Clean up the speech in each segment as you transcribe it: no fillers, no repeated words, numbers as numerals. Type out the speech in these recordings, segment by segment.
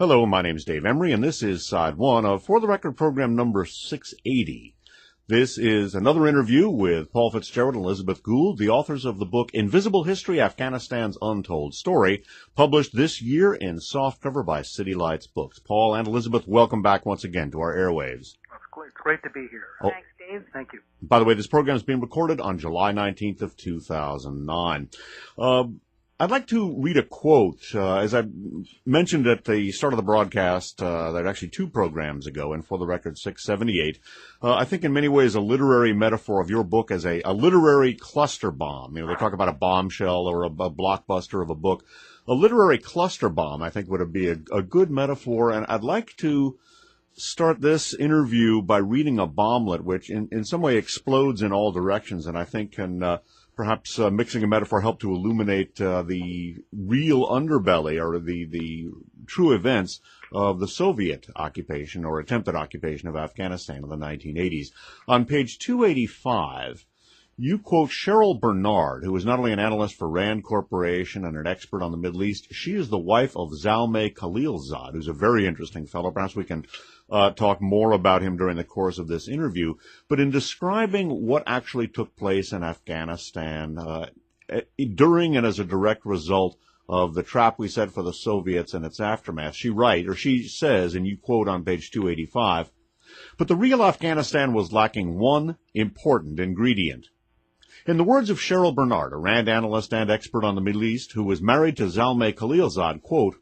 Hello, my name is Dave Emery, and this is Side 1 of For the Record program number 680. This is another interview with Paul Fitzgerald and Elizabeth Gould, the authors of the book Invisible History, Afghanistan's Untold Story, published this year in softcover by City Lights Books. Paul and Elizabeth, welcome back once again to our airwaves. It's great to be here. Thanks, Dave. Thank you. By the way, this program is being recorded on July 19th of 2009. I'd like to read a quote, as I mentioned at the start of the broadcast, that actually 2 programs ago, and for the record 678, I think in many ways a literary metaphor of your book as a literary cluster bomb. You know, they talk about a bombshell or a blockbuster of a book. A literary cluster bomb, I think, would be a good metaphor, and I'd like to start this interview by reading a bomblet which in some way explodes in all directions, and I think can perhaps mixing a metaphor help to illuminate the real underbelly or the true events of the Soviet occupation or attempted occupation of Afghanistan in the 1980s. On page 285, you quote Cheryl Bernard, who is not only an analyst for RAND Corporation and an expert on the Middle East. She is the wife of Zalmay Khalilzad, who's a very interesting fellow. Perhaps we can talk more about him during the course of this interview. But in describing what actually took place in Afghanistan during and as a direct result of the trap we set for the Soviets and its aftermath, she says, and you quote on page 285, "But the real Afghanistan was lacking one important ingredient." In the words of Cheryl Bernard, a RAND analyst and expert on the Middle East, who was married to Zalmay Khalilzad, quote,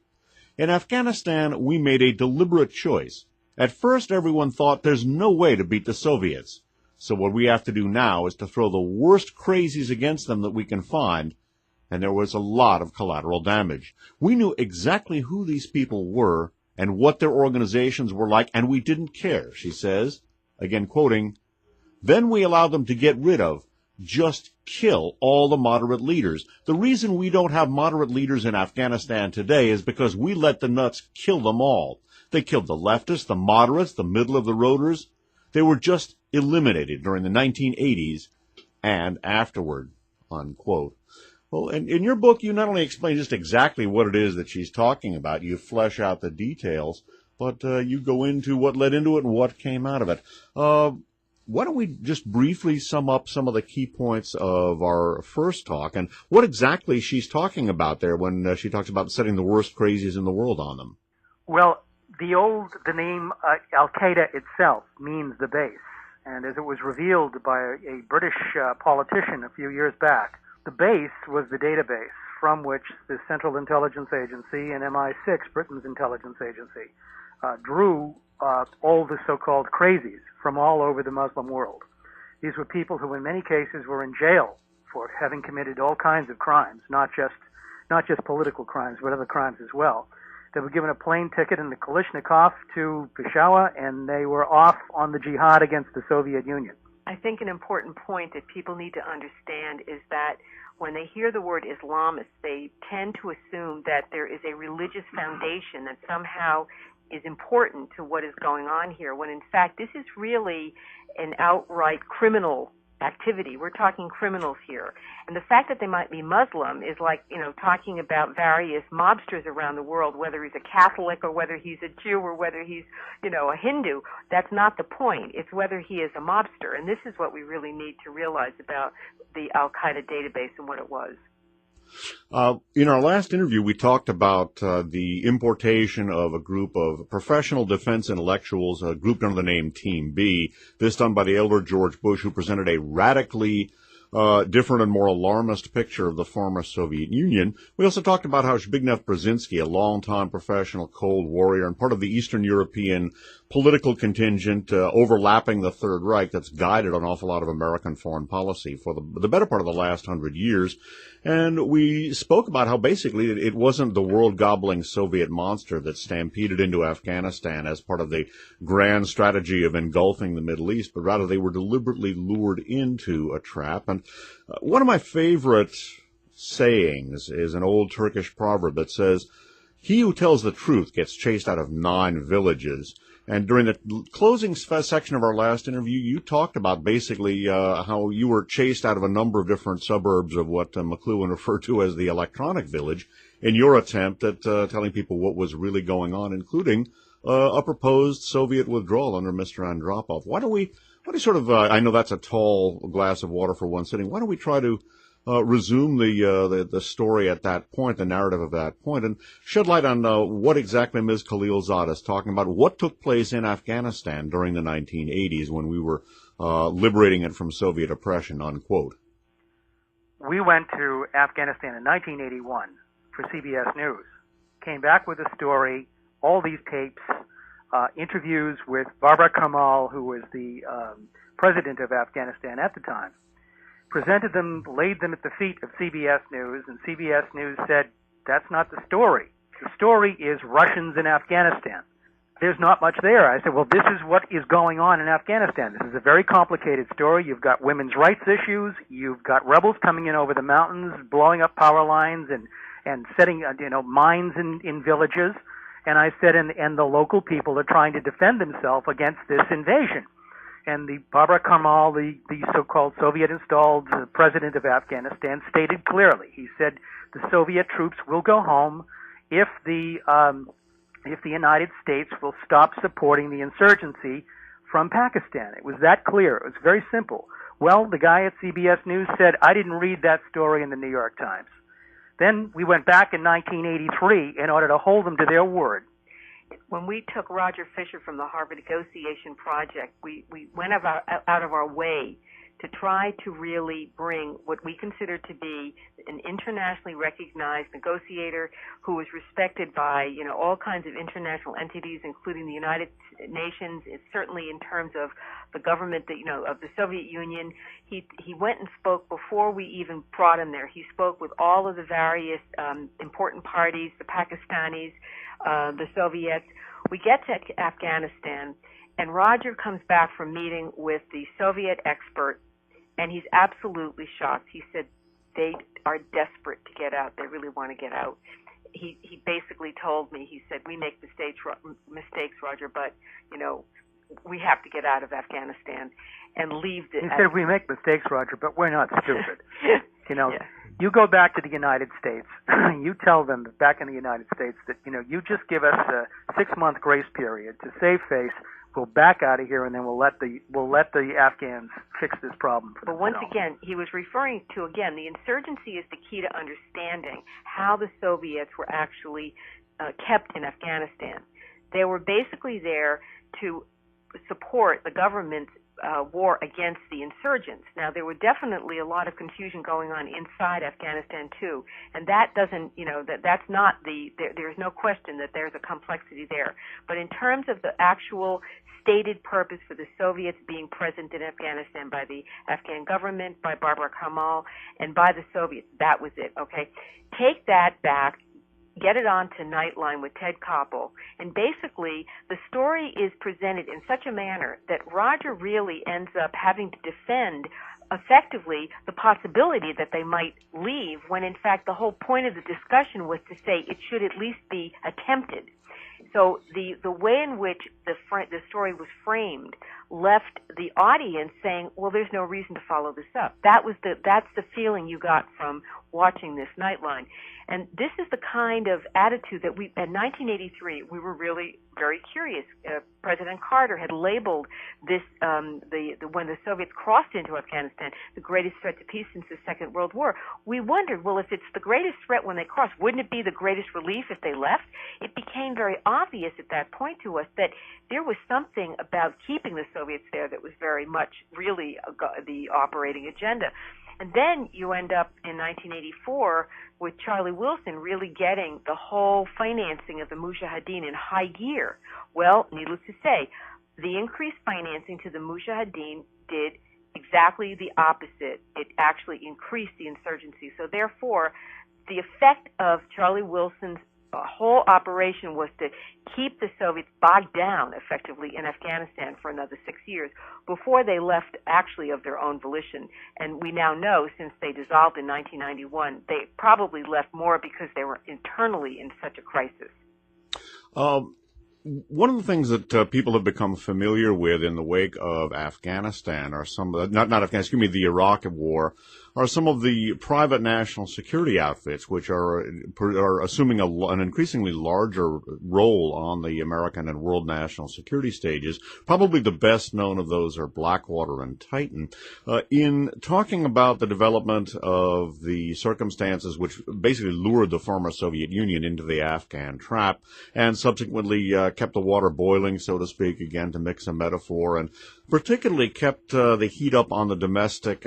"In Afghanistan, we made a deliberate choice. At first, everyone thought there's no way to beat the Soviets. So what we have to do now is to throw the worst crazies against them that we can find, and there was a lot of collateral damage. We knew exactly who these people were and what their organizations were like, and we didn't care," she says, again quoting, "Then we allowed them to get rid of, just kill all the moderate leaders. The reason we don't have moderate leaders in Afghanistan today is because we let the nuts kill them all. They killed the leftists, the moderates, the middle of the roaders. They were just eliminated during the 1980s and afterward," unquote. Well, in your book, you not only explain just exactly what it is that she's talking about, you flesh out the details, but you go into what led into it and what came out of it. Why don't we just briefly sum up some of the key points of our first talk and what exactly she's talking about there when she talks about setting the worst crazies in the world on them? Well, the name Al-Qaeda itself means the base. And as it was revealed by a British politician a few years back, the base was the database from which the Central Intelligence Agency and MI6, Britain's intelligence agency, drew all the so-called crazies from all over the Muslim world. These were people who in many cases were in jail for having committed all kinds of crimes, not just political crimes, but other crimes as well. They were given a plane ticket in the Kalashnikov to Peshawar, and they were off on the jihad against the Soviet Union. I think an important point that people need to understand is that when they hear the word Islamist, they tend to assume that there is a religious foundation that somehow is important to what is going on here, when in fact this is really an outright criminal activity. We're talking criminals here. And the fact that they might be Muslim is like, talking about various mobsters around the world, whether he's a Catholic or whether he's a Jew or whether he's, a Hindu. That's not the point. It's whether he is a mobster. And this is what we really need to realize about the Al-Qaeda database and what it was. In our last interview, we talked about the importation of a group of professional defense intellectuals, grouped under the name Team B, this done by the elder George Bush, who presented a radically different and more alarmist picture of the former Soviet Union. We also talked about how Zbigniew Brzezinski, a longtime professional Cold Warrior and part of the Eastern European political contingent overlapping the Third Reich that's guided an awful lot of American foreign policy for the better part of the last 100 years. And we spoke about how basically it wasn't the world-gobbling Soviet monster that stampeded into Afghanistan as part of the grand strategy of engulfing the Middle East, but rather they were deliberately lured into a trap. And one of my favorite sayings is an old Turkish proverb that says, "He who tells the truth gets chased out of 9 villages." And during the closing section of our last interview, you talked about basically how you were chased out of a number of different suburbs of what McLuhan referred to as the electronic village in your attempt at telling people what was really going on, including a proposed Soviet withdrawal under Mr. Andropov. Why don't we sort of, I know that's a tall glass of water for one sitting, why don't we try to resume the story at that point, the narrative of that point, and shed light on what exactly Ms. Khalilzad is talking about, what took place in Afghanistan during the 1980s when we were liberating it from Soviet oppression, unquote. We went to Afghanistan in 1981 for CBS News. Came back with a story, all these tapes, interviews with Barbara Kamal, who was the president of Afghanistan at the time, presented them, laid them at the feet of CBS News, and CBS News said, that's not the story. The story is Russians in Afghanistan. There's not much there. I said, well, this is what is going on in Afghanistan. This is a very complicated story. You've got women's rights issues. You've got rebels coming in over the mountains, blowing up power lines and setting, mines in villages. And I said, and the local people are trying to defend themselves against this invasion. And the Barbara Kamal, the so-called Soviet-installed president of Afghanistan, stated clearly. He said the Soviet troops will go home if the United States will stop supporting the insurgency from Pakistan. It was that clear. It was very simple. Well, the guy at CBS News said, I didn't read that story in the New York Times. Then we went back in 1983 in order to hold them to their word. When we took Roger Fisher from the Harvard Negotiation Project, we went out of our way to try to really bring what we consider to be an internationally recognized negotiator who is respected by, all kinds of international entities, including the United Nations. It's certainly in terms of the government that, of the Soviet Union. He went and spoke before we even brought him there. He spoke with all of the various important parties, the Pakistanis, the Soviets. We get to Afghanistan, and Roger comes back from meeting with the Soviet expert, and he's absolutely shocked. He said they are desperate to get out. They really want to get out. He basically told me, he said, we make mistakes, Roger, but, we have to get out of Afghanistan and leave the... He said, we make mistakes, Roger, but we're not stupid. Yeah. You go back to the United States, you tell them that back in the United States that, you just give us a 6-month grace period to save face. We'll back out of here, and then we'll let the Afghans fix this problem for themselves. But once again, he was referring to, the insurgency is the key to understanding how the Soviets were actually kept in Afghanistan. They were basically there to support the government's war against the insurgents. Now, there were definitely a lot of confusion going on inside Afghanistan, too. And that doesn't, that's not there's no question that there's a complexity there. But in terms of the actual stated purpose for the Soviets being present in Afghanistan by the Afghan government, by Barbara Kamal, and by the Soviets, that was it, okay? Take that back, get it on to Nightline with Ted Koppel, and basically the story is presented in such a manner that Roger really ends up having to defend effectively the possibility that they might leave, when in fact the whole point of the discussion was to say it should at least be attempted. So the way in which the story was framed left the audience saying, well, there's no reason to follow this up. That's the feeling you got from watching this Nightline. And this is the kind of attitude that in 1983, we were really very curious. President Carter had labeled this, when the Soviets crossed into Afghanistan, the greatest threat to peace since the Second World War. We wondered, well, if it's the greatest threat when they crossed, wouldn't it be the greatest relief if they left? It became very obvious at that point to us that there was something about keeping the Soviets there that was very much really the operating agenda. And then you end up in 1984 with Charlie Wilson really getting the whole financing of the Mujahideen in high gear. Well, needless to say, the increased financing to the Mujahideen did exactly the opposite. It actually increased the insurgency. So therefore, the effect of Charlie Wilson's whole operation was to keep the Soviets bogged down effectively in Afghanistan for another 6 years before they left actually of their own volition. And we now know, since they dissolved in 1991, they probably left more because they were internally in such a crisis. one of the things that people have become familiar with in the wake of Afghanistan are the Iraq War, are some of the private national security outfits, which are assuming an increasingly larger role on the American and world national security stages. Probably the best known of those are Blackwater and Titan. In talking about the development of the circumstances which basically lured the former Soviet Union into the Afghan trap and subsequently kept the water boiling, so to speak, again to mix a metaphor, and particularly kept the heat up on the domestic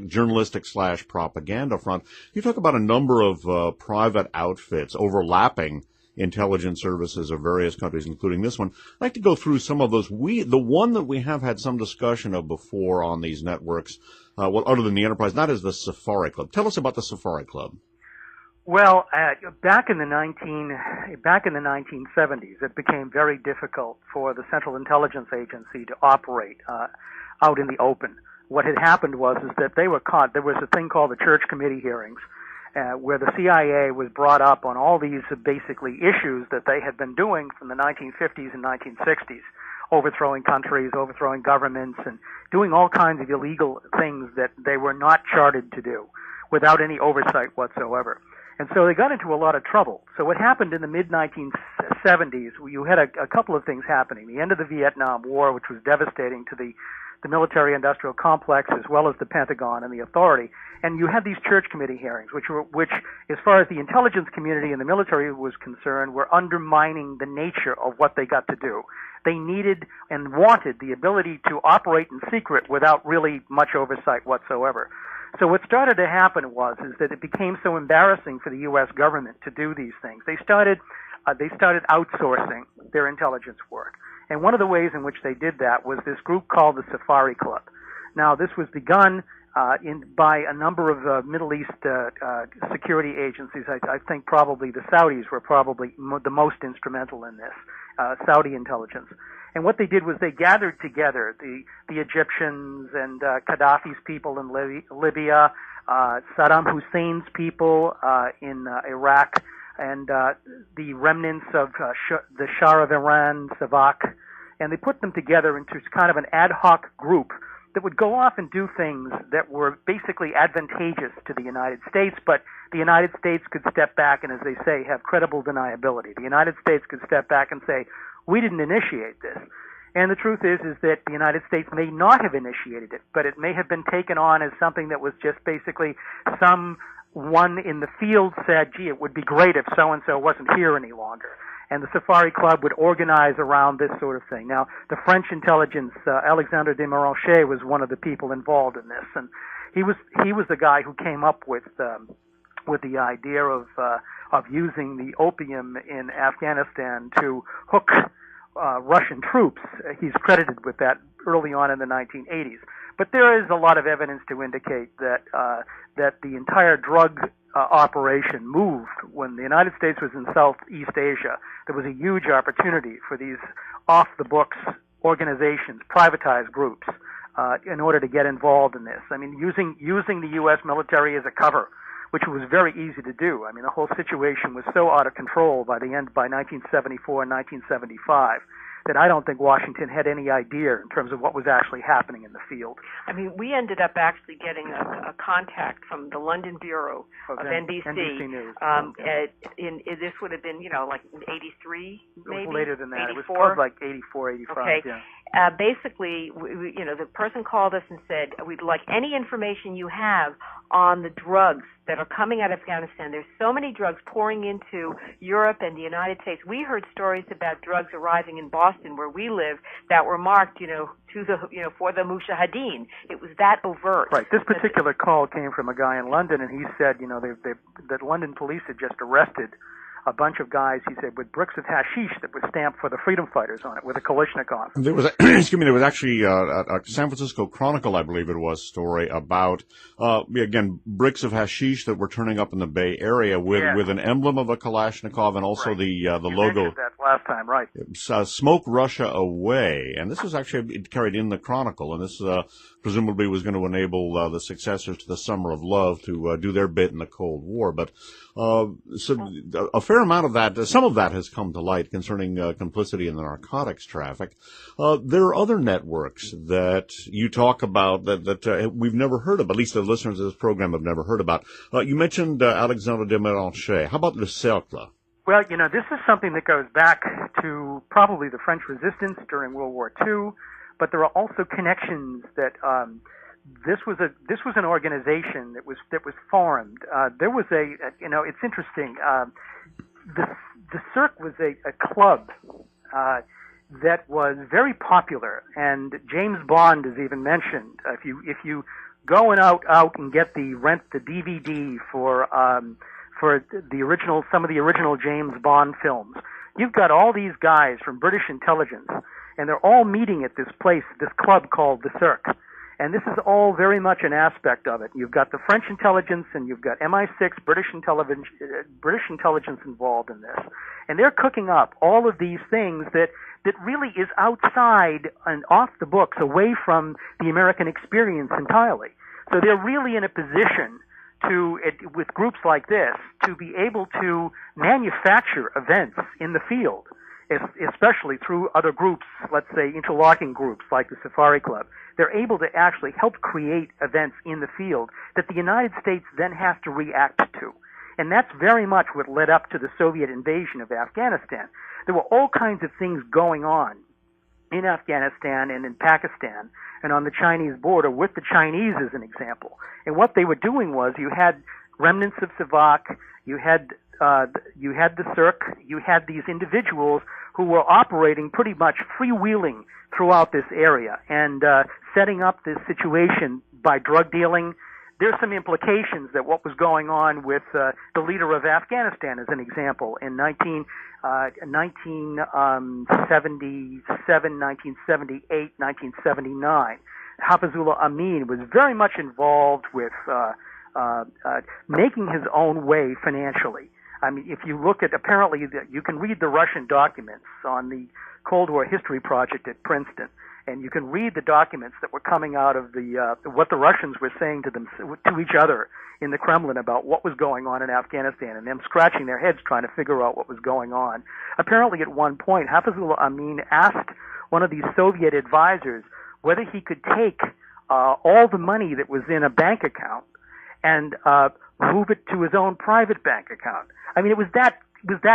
journalistic / propaganda front. You talk about a number of private outfits overlapping intelligence services of various countries, including this one. I'd like to go through some of those. The one that we have had some discussion of before on these networks, other than the Enterprise, that is the Safari Club. Tell us about the Safari Club. Well, back in the 1970s, it became very difficult for the Central Intelligence Agency to operate out in the open. What had happened was that they were caught. There was a thing called the Church Committee hearings, where the CIA was brought up on all these basically issues that they had been doing from the 1950s and 1960s, overthrowing countries, overthrowing governments, and doing all kinds of illegal things that they were not chartered to do without any oversight whatsoever. And so they got into a lot of trouble. So what happened in the mid-1970s, you had a couple of things happening. The end of the Vietnam War, which was devastating to the military-industrial complex as well as the Pentagon and the authority. And you had these Church Committee hearings, which, as far as the intelligence community and the military was concerned, were undermining the nature of what they got to do. They needed and wanted the ability to operate in secret without really much oversight whatsoever. So what started to happen was that it became so embarrassing for the U.S. government to do these things. They started outsourcing their intelligence work. And one of the ways in which they did that was this group called the Safari Club. Now, this was begun by a number of Middle East security agencies. I think probably the Saudis were probably the most instrumental in this, Saudi intelligence. And what they did was they gathered together the Egyptians and Gaddafi's people in Libya, Saddam Hussein's people in Iraq, and the remnants of the Shah of Iran, Savak, and they put them together into kind of an ad hoc group that would go off and do things that were basically advantageous to the United States, but the United States could step back and, as they say, have credible deniability. The United States could step back and say, we didn't initiate this. And the truth is that the United States may not have initiated it, but it may have been taken on as something that was just basically someone in the field said, gee, it would be great if so-and-so wasn't here any longer. And the Safari Club would organize around this sort of thing. Now, the French intelligence, Alexandre de Méranchet, was one of the people involved in this, and he was the guy who came up with the idea of using the opium in Afghanistan to hook Russian troops. He's credited with that early on in the 1980s. But there is a lot of evidence to indicate that the entire drug operation moved when the United States was in Southeast Asia. There was a huge opportunity for these off-the-books organizations, privatized groups, in order to get involved in this. I mean, using the U.S. military as a cover, which was very easy to do. I mean, the whole situation was so out of control by 1974 and 1975 that I don't think Washington had any idea in terms of what was actually happening in the field. I mean, we ended up actually getting a contact from the London Bureau of NBC. NBC News. This would have been, like 83, maybe? It was later than that. 84? It was probably like 84, 85. Okay. Yeah. Basically, the person called us and said, we'd like any information you have on the drugs that are coming out of Afghanistan. There's so many drugs pouring into Europe and the United States. We heard stories about drugs arriving in Boston, where we live, that were marked, for the Mujahideen. It was that overt. Right. This particular call came from a guy in London, and he said, that London police had just arrested a bunch of guys, he said, with bricks of hashish that were stamped for the freedom fighters on it with a Kalashnikov. There was actually a San Francisco Chronicle, I believe it was, story about, again, bricks of hashish that were turning up in the Bay Area with an emblem of a Kalashnikov and also right. the you logo. mentioned that last time, right. Smoke Russia Away. And this was actually carried in the Chronicle, and this presumably was going to enable the successors to the Summer of Love to do their bit in the Cold War. But So a fair amount of that, some of that has come to light concerning complicity in the narcotics traffic. There are other networks that you talk about that we've never heard of, at least the listeners of this program have never heard about. You mentioned Alexandre de Mélanchet. How about Le Cercle? Well, this is something that goes back to probably the French resistance during World War II, but there are also connections that this was an organization that was formed. There was it's interesting. The Cirque was a club that was very popular, and James Bond is even mentioned. If you go out and rent the DVD for some of the original James Bond films, you've got all these guys from British intelligence, and they're all meeting at this place, this club called the Cirque. And this is all very much an aspect of it. You've got the French intelligence, and you've got MI6, British intelligence involved in this. And they're cooking up all of these things that really is outside and off the books, away from the American experience entirely. So they're really in a position with groups like this, to be able to manufacture events in the field, especially through other groups, let's say interlocking groups like the Safari Club. They're able to actually help create events in the field that the United States then has to react to. And that's very much what led up to the Soviet invasion of Afghanistan. There were all kinds of things going on in Afghanistan and in Pakistan and on the Chinese border with the Chinese as an example. And what they were doing was, you had remnants of Savak, you had the Cirque, you had these individuals who were operating pretty much freewheeling throughout this area and setting up this situation by drug dealing. There's some implications that what was going on with the leader of Afghanistan, as an example, in 1977, 1978, 1979. Hafizullah Amin was very much involved with making his own way financially. I mean, if you look at, apparently, you can read the Russian documents on the Cold War History Project at Princeton, and you can read the documents that were coming out of what the Russians were saying to each other in the Kremlin about what was going on in Afghanistan, and them scratching their heads trying to figure out what was going on. Apparently, at one point, Hafizullah Amin asked one of these Soviet advisors whether he could take all the money that was in a bank account and move it to his own private bank account. I mean, it was that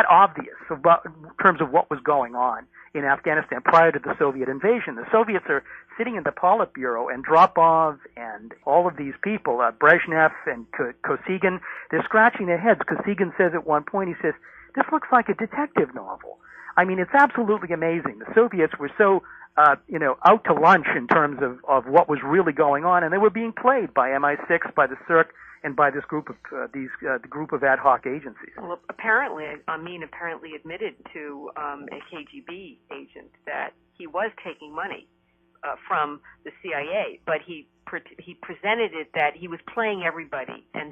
obvious in terms of what was going on in Afghanistan prior to the Soviet invasion. The Soviets are sitting in the Politburo, and Dropov and all of these people, Brezhnev and Kosygin, they're scratching their heads. Kosygin says at one point, he says, "This looks like a detective novel." I mean, it's absolutely amazing. The Soviets were so out to lunch in terms of what was really going on, and they were being played by MI6, by the Cirque, and by this group of the group of ad hoc agencies. Well, apparently, Amin admitted to a KGB agent that he was taking money from the CIA, but he presented it that he was playing everybody, and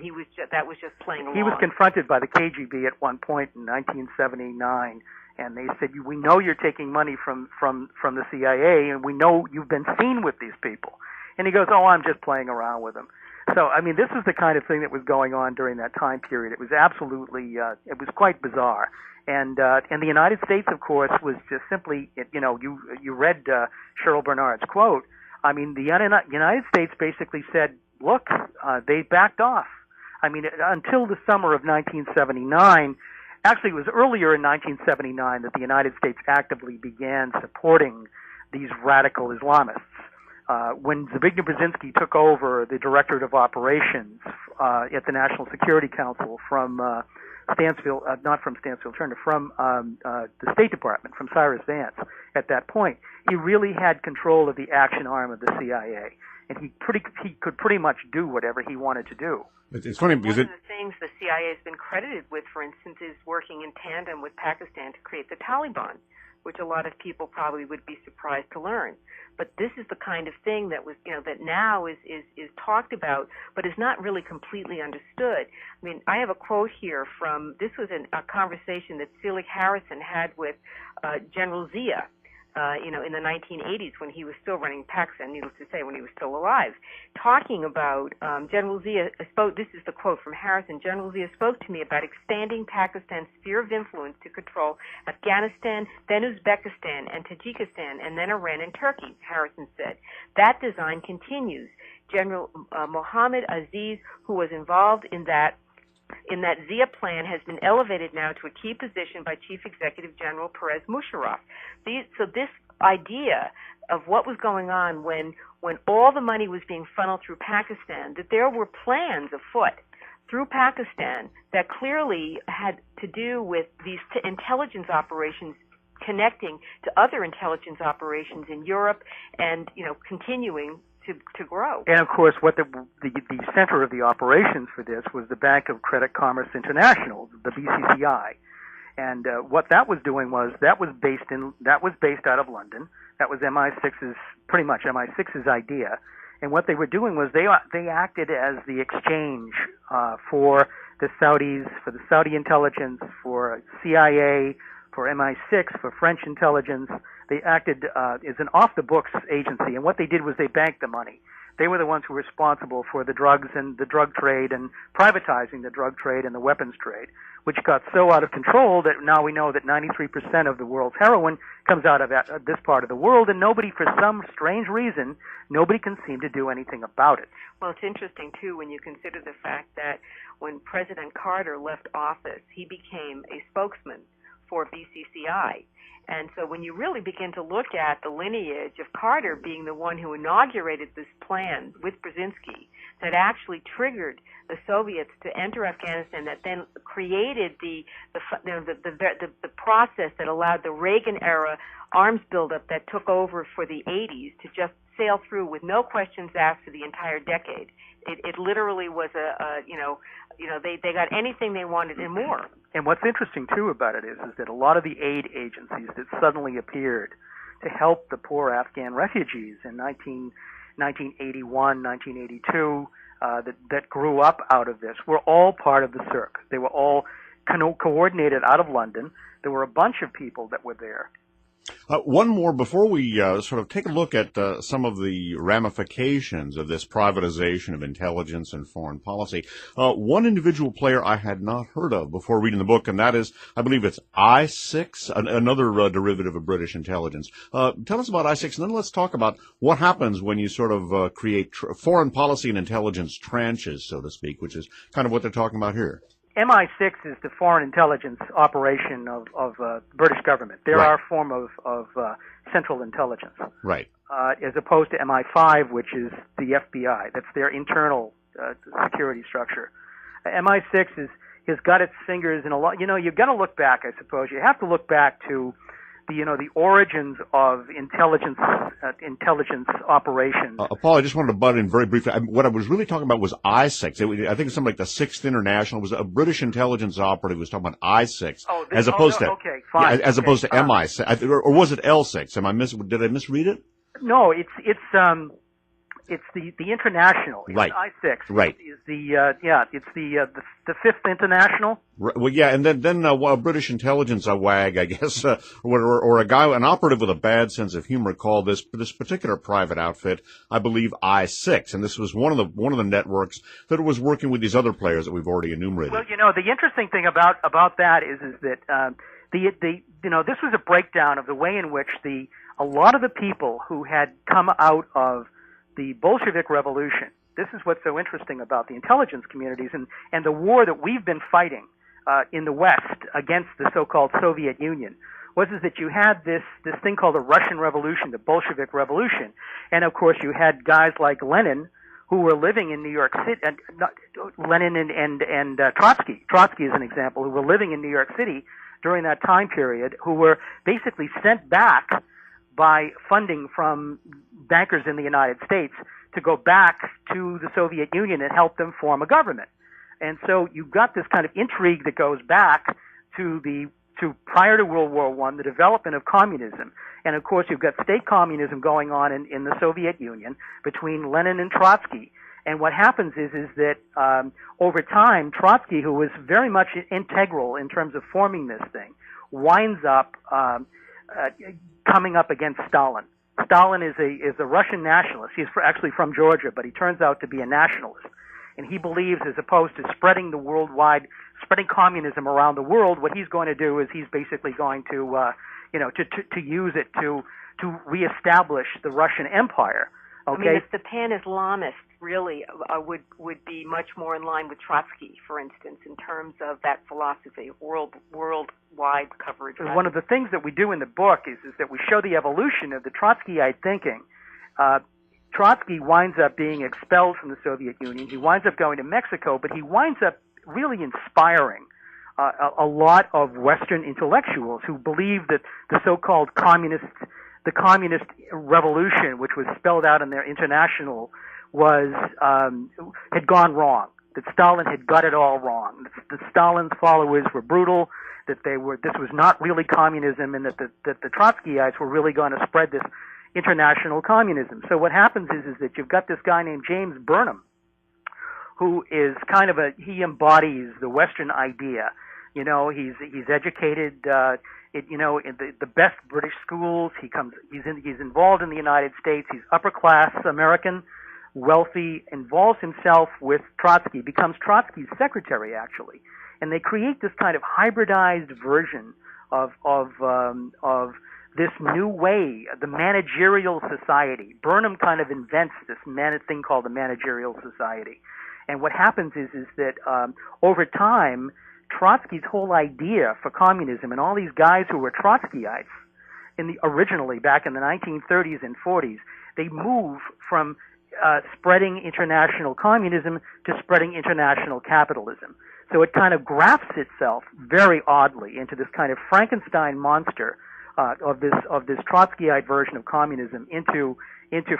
that was just playing along. He was confronted by the KGB at one point in 1979. And they said, "We know you're taking money from the CIA, and we know you've been seen with these people." And he goes, "Oh, I'm just playing around with them." So, I mean, this is the kind of thing that was going on during that time period. It was absolutely, it was quite bizarre. And the United States, of course, was just simply, you read Cheryl Bernard's quote. I mean, the United States basically said, look, they backed off. I mean, until the summer of 1979. Actually, it was earlier in 1979 that the United States actively began supporting these radical Islamists. When Zbigniew Brzezinski took over the Directorate of Operations at the National Security Council from not from Stansfield Turner, from the State Department, from Cyrus Vance at that point, he really had control of the action arm of the CIA. And he could pretty much do whatever he wanted to do. It's funny because one of the things the CIA has been credited with, for instance, is working in tandem with Pakistan to create the Taliban, which a lot of people probably would be surprised to learn. But this is the kind of thing that was, that now is talked about, but is not really completely understood. I mean, I have a quote here from, this was a conversation that Selig Harrison had with General Zia, in the 1980s when he was still running Pakistan, needless to say, when he was still alive, talking about General Zia spoke. This is the quote from Harrison. General Zia spoke to me about expanding Pakistan's sphere of influence to control Afghanistan, then Uzbekistan and Tajikistan, and then Iran and Turkey. Harrison said that design continues. General Mohammad Aziz, who was involved in that Zia plan, has been elevated now to a key position by Chief Executive General Pervez Musharraf. So this idea of what was going on when all the money was being funneled through Pakistan, that there were plans afoot through Pakistan that clearly had to do with these intelligence operations connecting to other intelligence operations in Europe and, continuing to grow. And of course, what the center of the operations for this was the Bank of Credit Commerce International, the BCCI, and what that was doing was that was based out of London. That was pretty much MI6's idea, and what they were doing was they acted as the exchange for the Saudis, for the Saudi intelligence, for CIA, for MI6, for French intelligence. They acted as an off-the-books agency, and what they did was they banked the money. They were the ones who were responsible for the drugs and the drug trade and privatizing the drug trade and the weapons trade, which got so out of control that now we know that 93% of the world's heroin comes out of this part of the world, and nobody, for some strange reason, nobody can seem to do anything about it. Well, it's interesting, too, when you consider the fact that when President Carter left office, he became a spokesman for BCCI. And so when you really begin to look at the lineage of Carter being the one who inaugurated this plan with Brzezinski that actually triggered the Soviets to enter Afghanistan, that then created the process that allowed the Reagan-era arms buildup that took over for the 80s to just sail through with no questions asked for the entire decade. It literally was they got anything they wanted and more. And what's interesting too about it is that a lot of the aid agencies that suddenly appeared to help the poor Afghan refugees in 1981, 1982, that grew up out of this were all part of the CIRC. They were all coordinated out of London. There were a bunch of people that were there. One more before we sort of take a look at some of the ramifications of this privatization of intelligence and foreign policy. One individual player I had not heard of before reading the book, and that is, I believe it's I6, another derivative of British intelligence. Tell us about I6, and then let's talk about what happens when you sort of create foreign policy and intelligence tranches, so to speak, which is kind of what they're talking about here. MI6 is the foreign intelligence operation of British government. They're our form of central intelligence. Right. As opposed to MI5, which is the FBI. That's their internal security structure. MI6 has got its fingers in a lot. You've got to look back, I suppose. You have to look back to the origins of intelligence operations. Paul, I just wanted to butt in very briefly. What I was really talking about was I6. I think it's something like the 6th International. It was a British intelligence operative who was talking about I6 as opposed to MI6, or was it L6? Did I misread it? No, it's the international. It's right. I6. Right. Is it's the 5th International. Right. Well, yeah, and then a British intelligence wag, I guess, or a guy, an operative with a bad sense of humor, called this particular private outfit, I believe, I6, and this was one of the networks that was working with these other players that we've already enumerated. Well, the interesting thing about that is that this was a breakdown of the way in which a lot of the people who had come out of the Bolshevik Revolution. This is what's so interesting about the intelligence communities and the war that we've been fighting in the West against the so-called Soviet Union was that you had this thing called the Russian Revolution, the Bolshevik Revolution, and of course you had guys like Lenin who were living in New York City. Lenin and Trotsky. Trotsky is an example, who were living in New York City during that time period, who were basically sent back by funding from bankers in the United States to go back to the Soviet Union and help them form a government. And so you've got this kind of intrigue that goes back to prior to World War I, the development of communism. And of course you've got state communism going on in the Soviet Union between Lenin and Trotsky. And what happens is that over time, Trotsky, who was very much integral in terms of forming this thing, winds up coming up against Stalin. Stalin is a Russian nationalist. He's actually from Georgia, but he turns out to be a nationalist. And he believes, as opposed to spreading communism around the world, what he's going to do is he's basically going to, to use it to reestablish the Russian Empire. Okay? I mean, the pan-Islamists really would be much more in line with Trotsky, for instance, in terms of that philosophy, worldwide coverage. One of the things that we do in the book is that we show the evolution of the Trotskyite thinking. Trotsky winds up being expelled from the Soviet Union. He winds up going to Mexico, but he winds up really inspiring a lot of Western intellectuals who believe that the so-called communist revolution, which was spelled out in their International, had gone wrong. That Stalin had got it all wrong. That Stalin's followers were brutal. That this was not really communism, and that the Trotskyites were really going to spread this international communism. So what happens is that you've got this guy named James Burnham, who is kind of he embodies the Western idea. You know, he's educated, in the best British schools. He's involved in the United States. He's upper class American, wealthy, involves himself with Trotsky, becomes Trotsky's secretary actually, and they create this kind of hybridized version of this new way, the managerial society. Burnham kind of invents this thing called the managerial society. And what happens is that over time, Trotsky's whole idea for communism, and all these guys who were Trotskyites originally back in the 1930s and 40s, they move from spreading international communism to spreading international capitalism. So it kind of grafts itself very oddly into this kind of Frankenstein monster of this Trotskyite version of communism into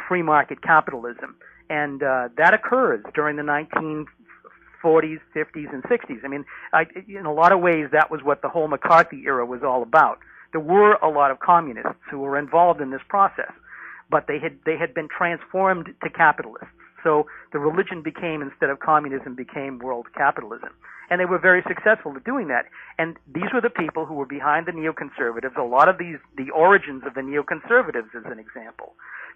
free market capitalism, and that occurs during the 1940s, 50s, and 60s. I mean, in a lot of ways, that was what the whole McCarthy era was all about. There were a lot of communists who were involved in this process, but they had been transformed to capitalists. So the religion became, instead of communism, became world capitalism. And they were very successful at doing that. And these were the people who were behind the neoconservatives. A lot of the origins of the neoconservatives as an example.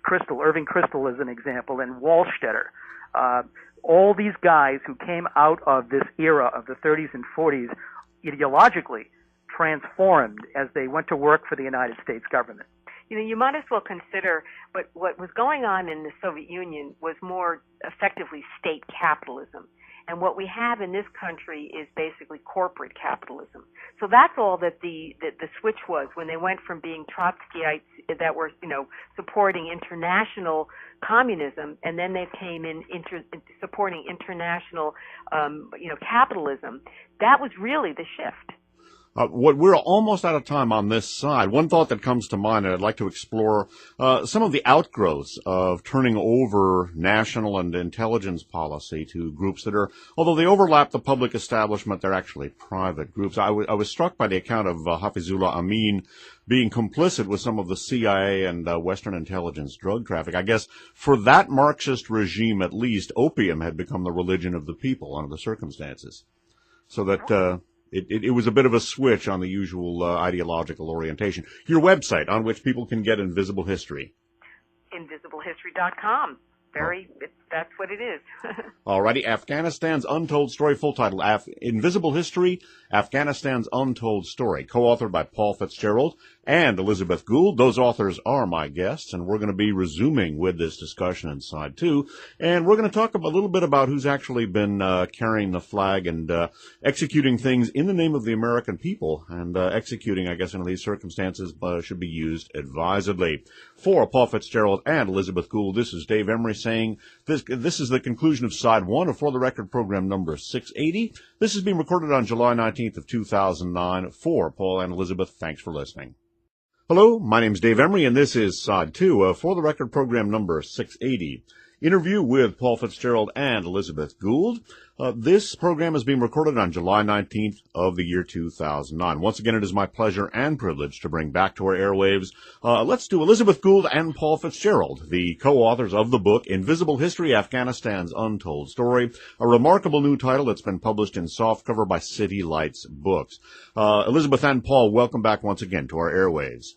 Irving Kristol as an example, and Wallstetter. All these guys who came out of this era of the 30s and 40s ideologically transformed as they went to work for the United States government. You know, you might as well consider what was going on in the Soviet Union was more effectively state capitalism. And what we have in this country is basically corporate capitalism. So that's all that the switch was when they went from being Trotskyites that were, supporting international communism, and then they came in supporting international, capitalism. That was really the shift. We're almost out of time on this side. One thought that comes to mind, and I'd like to explore some of the outgrowths of turning over national and intelligence policy to groups that are, although they overlap the public establishment, they're actually private groups. I was struck by the account of Hafizullah Amin being complicit with some of the CIA and Western intelligence drug traffic. I guess for that Marxist regime, at least, opium had become the religion of the people under the circumstances. So that It was a bit of a switch on the usual ideological orientation. Your website on which people can get Invisible History. InvisibleHistory.com. That's what it is. Alrighty, Afghanistan's Untold Story, full title, Invisible History, Afghanistan's Untold Story, co-authored by Paul Fitzgerald and Elizabeth Gould. Those authors are my guests, and we're going to be resuming with this discussion in Side 2, and we're going to talk a little bit about who's actually been carrying the flag and executing things in the name of the American people, and executing, I guess, under these circumstances should be used advisedly. For Paul Fitzgerald and Elizabeth Gould, this is Dave Emery saying this is the conclusion of Side 1 of For the Record program number 680. This has been recorded on July 19th of 2009. For Paul and Elizabeth, thanks for listening. Hello, my name is Dave Emery, and this is Side 2 of For the Record program number 680. Interview with Paul Fitzgerald and Elizabeth Gould. This program is being recorded on July 19th of the year 2009. Once again, it is my pleasure and privilege to bring back to our airwaves, let's do Elizabeth Gould and Paul Fitzgerald, the co-authors of the book Invisible History, Afghanistan's Untold Story, a remarkable new title that's been published in softcover by City Lights Books. Elizabeth and Paul, welcome back once again to our airwaves.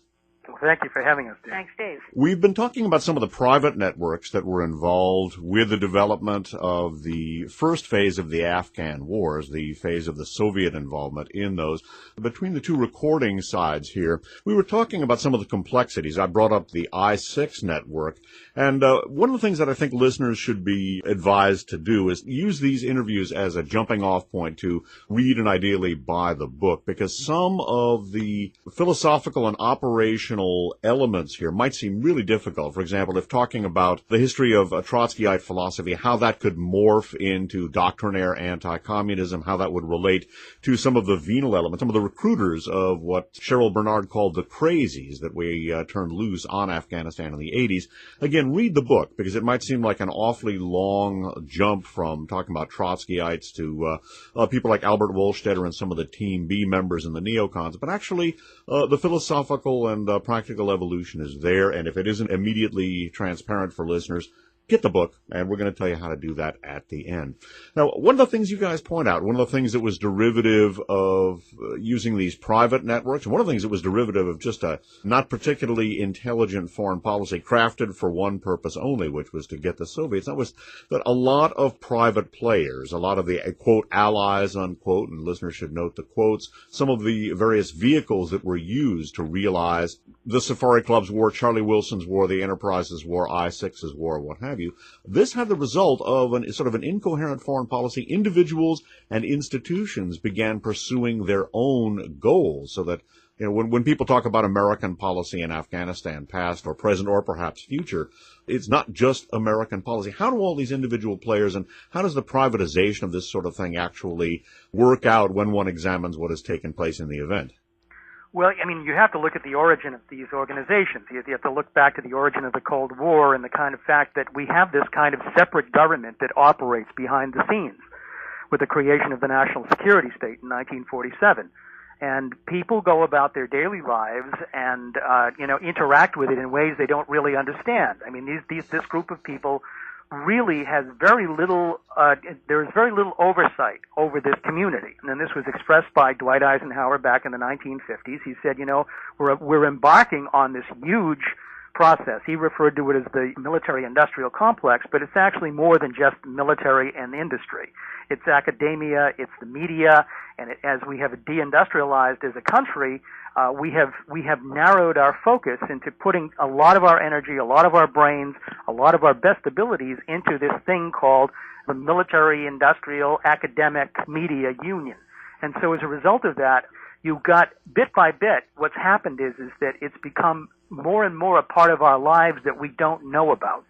Thank you for having us, Dave. Thanks, Dave. We've been talking about some of the private networks that were involved with the development of the first phase of the Afghan wars, the phase of the Soviet involvement in those. Between the two recording sides here, we were talking about some of the complexities. I brought up the I-6 network, and one of the things that I think listeners should be advised to do is use these interviews as a jumping off point to read and ideally buy the book, because some of the philosophical and operational elements here might seem really difficult. For example, if talking about the history of Trotskyite philosophy, how that could morph into doctrinaire anti-communism, how that would relate to some of the venal elements, some of the recruiters of what Cheryl Bernard called the crazies that we turned loose on Afghanistan in the 80s. Again, read the book, because it might seem like an awfully long jump from talking about Trotskyites to people like Albert Wohlstetter and some of the Team B members and the neocons, but actually the philosophical and practical evolution is there, and if it isn't immediately transparent for listeners, get the book, and we're going to tell you how to do that at the end. Now, one of the things you guys point out, one of the things that was derivative of using these private networks, and one of the things that was derivative of just a not particularly intelligent foreign policy crafted for one purpose only, which was to get the Soviets, that was that a lot of private players, a lot of the, quote, allies, unquote, and listeners should note the quotes, some of the various vehicles that were used to realize the Safari Club's war, Charlie Wilson's war, the Enterprise's war, I-6's war, what have you. This had the result of sort of an incoherent foreign policy. Individuals and institutions began pursuing their own goals, so that when people talk about American policy in Afghanistan, past or present or perhaps future, it's not just American policy. How do all these individual players and how does the privatization of this sort of thing actually work out when one examines what has taken place in the event? Well, I mean, you have to look at the origin of these organizations. You have to look back to the origin of the Cold War and the kind of fact that we have this kind of separate government that operates behind the scenes with the creation of the National Security State in 1947. And people go about their daily lives and, interact with it in ways they don't really understand. I mean, this group of people really has very little, there is very little oversight over this community. And then this was expressed by Dwight Eisenhower back in the 1950s. He said, we're embarking on this huge process. He referred to it as the military-industrial complex, but it's actually more than just military and industry. It's academia, it's the media, and as we have deindustrialized as a country, we have narrowed our focus into putting a lot of our energy, a lot of our brains, a lot of our best abilities into this thing called the military-industrial academic media union. And so as a result of that, you've got bit by bit, what's happened is that it's become more and more a part of our lives that we don't know about.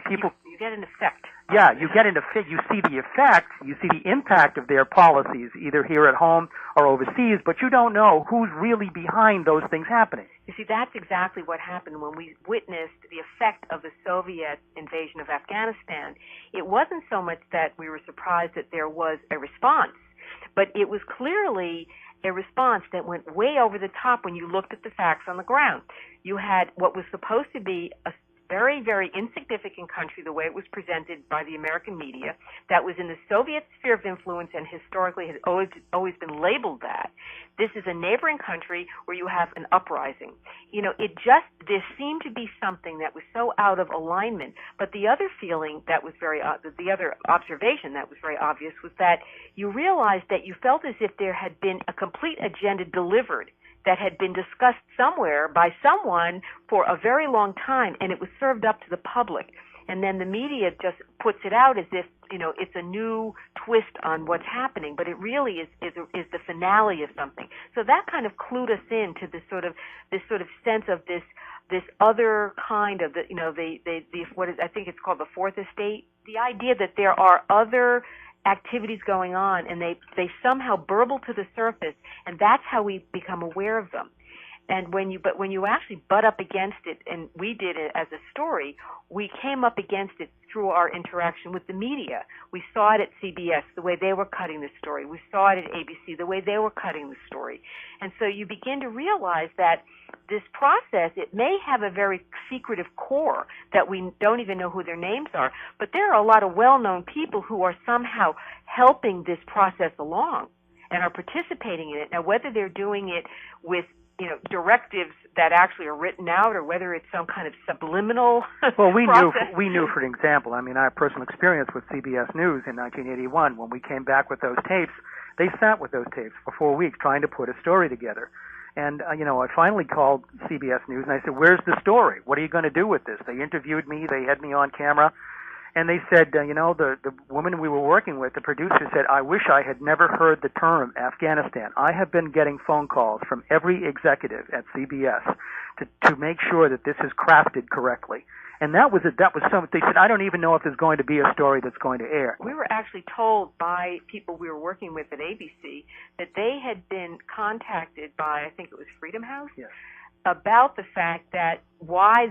People. You get an effect. Yeah, you get an effect. You see the effect. You see the impact of their policies, either here at home or overseas, but you don't know who's really behind those things happening. You see, that's exactly what happened when we witnessed the effect of the Soviet invasion of Afghanistan. It wasn't so much that we were surprised that there was a response, but it was clearly a response that went way over the top when you looked at the facts on the ground. You had what was supposed to be a very, very insignificant country, the way it was presented by the American media, that was in the Soviet sphere of influence and historically has always been labeled that. This is a neighboring country where you have an uprising. There seemed to be something that was so out of alignment. But the other feeling that was the other observation that was very obvious was that you realized that you felt as if there had been a complete agenda delivered that had been discussed somewhere by someone for a very long time, and it was served up to the public. And then the media just puts it out as if, it's a new twist on what's happening, but it really is the finale of something. So that kind of clued us into this sort of sense of this other kind of what is, I think it's called the fourth estate, the idea that there are other activities going on, and they somehow burble to the surface, and that's how we become aware of them. And when you actually butt up against it, and we did it as a story, we came up against it through our interaction with the media. We saw it at CBS, the way they were cutting the story. We saw it at ABC, the way they were cutting the story. And so you begin to realize that this process, it may have a very secretive core that we don't even know who their names are, but there are a lot of well-known people who are somehow helping this process along and are participating in it. Now, whether they're doing it with directives that actually are written out, or whether it's some kind of subliminal Well, process. we knew, for example, I mean, I have personal experience with CBS News in 1981. When we came back with those tapes, they sat with those tapes for 4 weeks trying to put a story together. And, I finally called CBS News and I said, where's the story? What are you going to do with this? They interviewed me. They had me on camera. And they said, the woman we were working with, the producer said, I wish I had never heard the term Afghanistan. I have been getting phone calls from every executive at CBS to make sure that this is crafted correctly. And that was something. They said, I don't even know if there's going to be a story that's going to air. We were actually told by people we were working with at ABC that they had been contacted by, I think it was Freedom House, yes, about the fact that why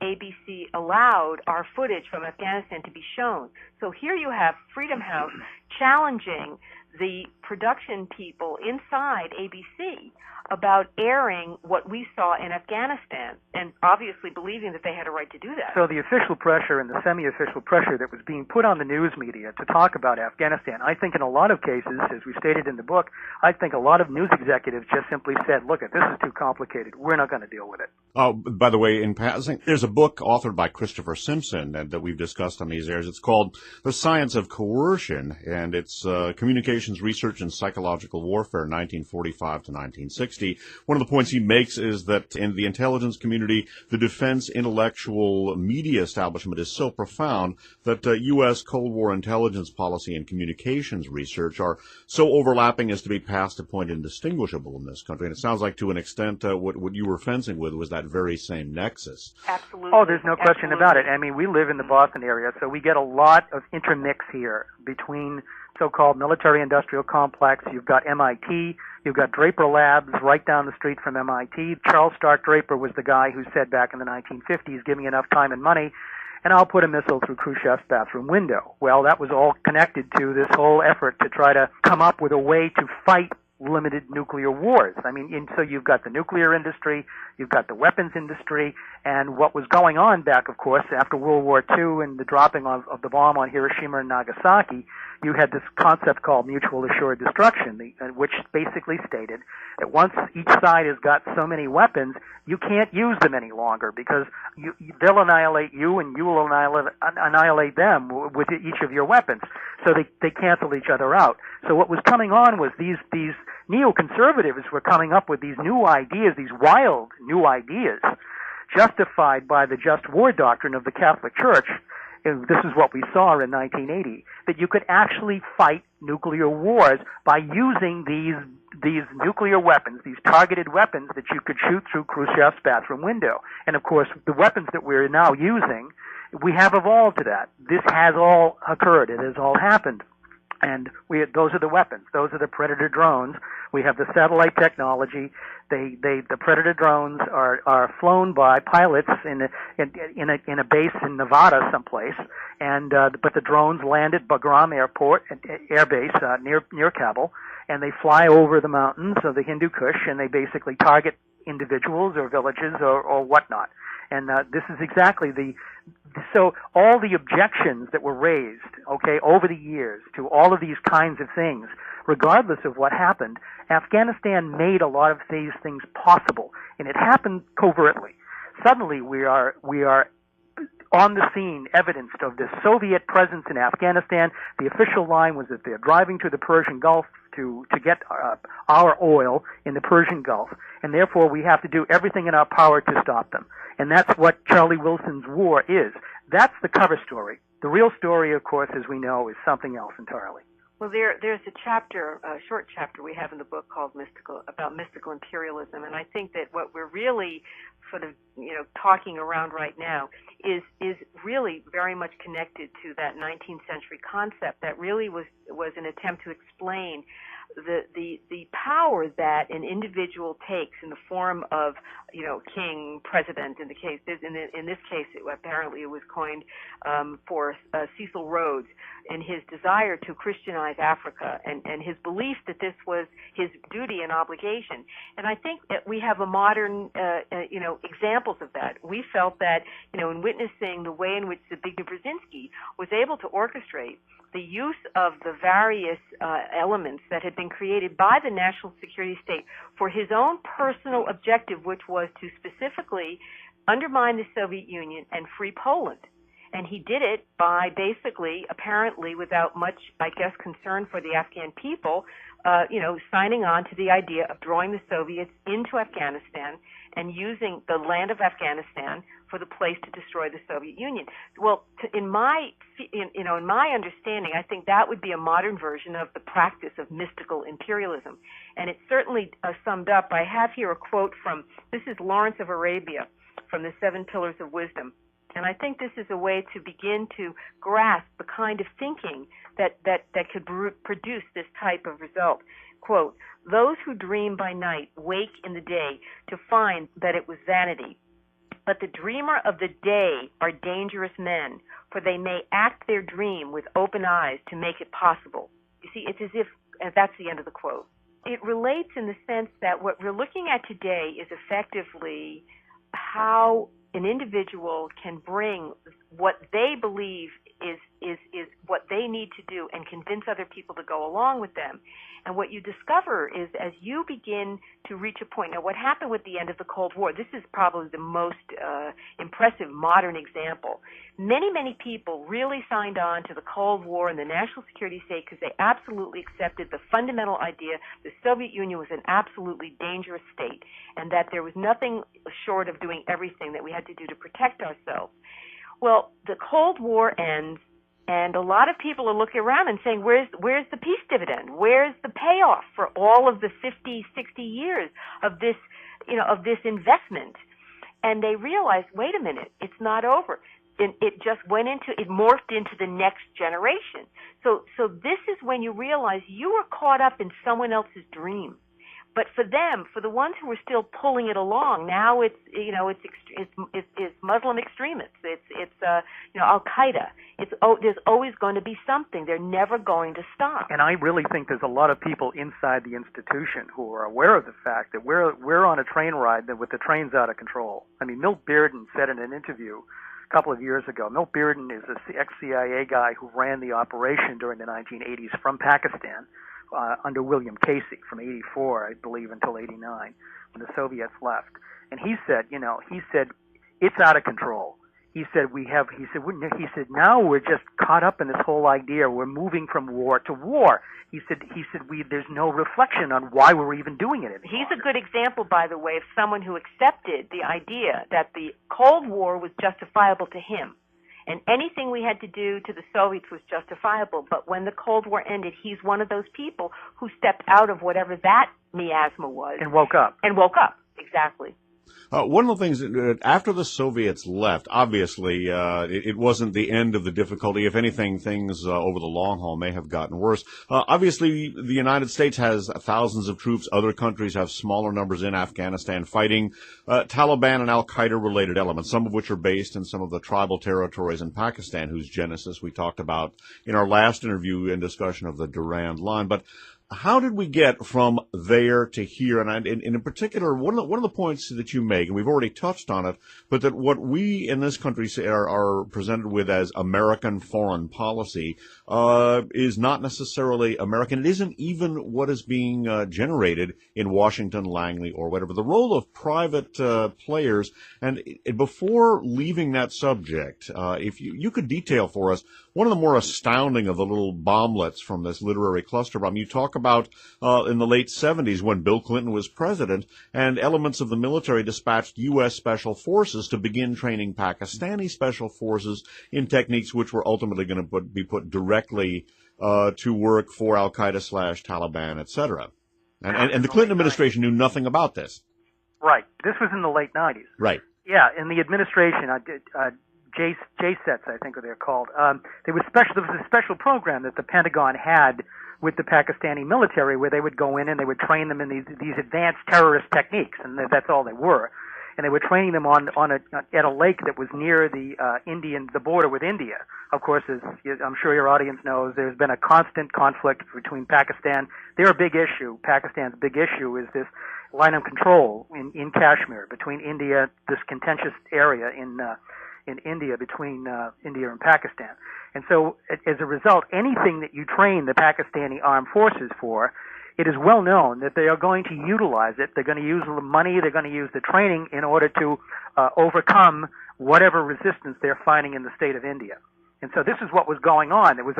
ABC allowed our footage from Afghanistan to be shown. So here you have Freedom House challenging the production people inside ABC about airing what we saw in Afghanistan, and obviously believing that they had a right to do that. So the official pressure and the semi-official pressure that was being put on the news media to talk about Afghanistan, I think in a lot of cases, as we stated in the book, I think a lot of news executives just simply said, look, this is too complicated. We're not going to deal with it. Oh, by the way, in passing, there's a book authored by Christopher Simpson that we've discussed on these airs. It's called The Science of Coercion, and it's Communications Research and Psychological Warfare, 1945 to 1960. One of the points he makes is that in the intelligence community, the defense intellectual media establishment is so profound that U.S. Cold War intelligence policy and communications research are so overlapping as to be past a point indistinguishable in this country. And it sounds like to an extent what you were fencing with was that very same nexus. Absolutely. Oh, there's no question about it. I mean, we live in the Boston area, so we get a lot of intermix here between so-called military-industrial complex. You've got MIT. You've got Draper Labs right down the street from MIT. Charles Stark Draper was the guy who said back in the 1950s, give me enough time and money, and I'll put a missile through Khrushchev's bathroom window. Well, that was all connected to this whole effort to try to come up with a way to fight limited nuclear wars. I mean, so you've got the nuclear industry, you've got the weapons industry, and what was going on back, of course, after World War II and the dropping of the bomb on Hiroshima and Nagasaki, you had this concept called mutual assured destruction, which basically stated that once each side has got so many weapons, you can't use them any longer because they'll annihilate you and you will annihilate them with each of your weapons. So they cancel each other out. So what was coming on was these neoconservatives were coming up with these new ideas, these wild new ideas, justified by the just war doctrine of the Catholic Church. And this is what we saw in 1980, that you could actually fight nuclear wars by using these nuclear weapons, these targeted weapons that you could shoot through Khrushchev's bathroom window. And of course, the weapons that we're now using, we have evolved to that. This has all occurred. It has all happened. And those are the weapons. Those are the Predator drones. We have the satellite technology. The Predator drones are flown by pilots in a base in Nevada someplace, but the drones land at Bagram Air Base near Kabul, and they fly over the mountains of the Hindu Kush, and they basically target individuals or villages or whatnot. And this is exactly so all the objections that were raised, over the years to all of these kinds of things, regardless of what happened, Afghanistan made a lot of these things possible, and it happened covertly. Suddenly, we are on the scene, evidenced of this Soviet presence in Afghanistan. The official line was that they're driving to the Persian Gulf to get our oil in the Persian Gulf, and therefore we have to do everything in our power to stop them. And that's what Charlie Wilson's war is. That's the cover story. The real story, of course, as we know, is something else entirely. Well, there's a short chapter we have in the book called about mystical imperialism, and I think that what we're really sort of, talking around right now is really very much connected to that 19th century concept that really was an attempt to explain the power that an individual takes in the form of, king, president. In this case, apparently it was coined for Cecil Rhodes. in his desire to Christianize Africa and his belief that this was his duty and obligation. And I think that we have a modern, examples of that. We felt that, in witnessing the way in which Zbigniew Brzezinski was able to orchestrate the use of the various elements that had been created by the national security state for his own personal objective, which was to specifically undermine the Soviet Union and free Poland. And he did it by basically, apparently without much, I guess, concern for the Afghan people, signing on to the idea of drawing the Soviets into Afghanistan and using the land of Afghanistan for the place to destroy the Soviet Union. Well, in my understanding, I think that would be a modern version of the practice of mystical imperialism. And it's certainly summed up. I have here a quote this is Lawrence of Arabia from the Seven Pillars of Wisdom. And I think this is a way to begin to grasp the kind of thinking that could produce this type of result. Quote, "Those who dream by night wake in the day to find that it was vanity. But the dreamer of the day are dangerous men, for they may act their dream with open eyes to make it possible." You see, it's as if, that's the end of the quote. It relates in the sense that what we're looking at today is effectively how an individual can bring what they believe is what they need to do and convince other people to go along with them. And what you discover is as you begin to reach a point, now what happened with the end of the Cold War, this is probably the most impressive modern example. Many, many people really signed on to the Cold War and the national security state because they absolutely accepted the fundamental idea the Soviet Union was an absolutely dangerous state and that there was nothing short of doing everything that we had to do to protect ourselves. Well, the Cold War ends, and a lot of people are looking around and saying, where's the peace dividend? Where's the payoff for all of the 50, 60 years of this, of this investment? And they realize, wait a minute, it's not over. It just it morphed into the next generation. So this is when you realize you were caught up in someone else's dream. But for them, for the ones who were still pulling it along, now it's Muslim extremists. It's Al Qaeda. There's always going to be something. They're never going to stop. And I really think there's a lot of people inside the institution who are aware of the fact that we're on a train ride with the train's out of control. I mean, Milt Bearden said in an interview a couple of years ago. Milt Bearden is an ex-CIA guy who ran the operation during the 1980s from Pakistan. Under William Casey from 84, I believe, until 89, when the Soviets left. And he said, it's out of control. He said, now we're just caught up in this whole idea. We're moving from war to war. He said, there's no reflection on why we're even doing it anymore. He's a good example, by the way, of someone who accepted the idea that the Cold War was justifiable to him. And anything we had to do to the Soviets was justifiable. But when the Cold War ended, he's one of those people who stepped out of whatever that miasma was. And woke up. Exactly. One of the things, after the Soviets left, obviously, it wasn't the end of the difficulty. If anything, things over the long haul may have gotten worse. Obviously, the United States has thousands of troops. Other countries have smaller numbers in Afghanistan fighting Taliban and al-Qaeda-related elements, some of which are based in some of the tribal territories in Pakistan, whose genesis we talked about in our last interview and discussion of the Durand Line. But how did we get from there to here? And in particular, one of the points that you make, and we've already touched on it, but that what we in this country say are presented with as American foreign policy is not necessarily American. It isn't even what is being generated in Washington, Langley, or whatever. The role of private players, and before leaving that subject, if you could detail for us one of the more astounding of the little bomblets from this literary cluster bomb. You talk about in the late 70s when Bill Clinton was president, and elements of the military dispatched U.S. Special Forces to begin training Pakistani Special Forces in techniques which were ultimately going to be put directly to work for al-Qaeda / Taliban, etc. And the Clinton administration knew nothing about this. Right. This was in the late 90s. Right. Yeah, in the administration, JSETs, I think they're called. There was a special program that the Pentagon had with the Pakistani military where they would go in and they would train them in these advanced terrorist techniques, and that's all they were. and they were training them at a lake that was near the border with India. Of course, as I'm sure your audience knows, there's been a constant conflict between Pakistan. Pakistan's big issue is this line of control in Kashmir between India, this contentious area in India between India and Pakistan. And so, as a result, anything that you train the Pakistani armed forces for, it is well known that they are going to utilize it. They're going to use the money, they're going to use the training in order to overcome whatever resistance they're finding in the state of India. And so this is what was going on. There was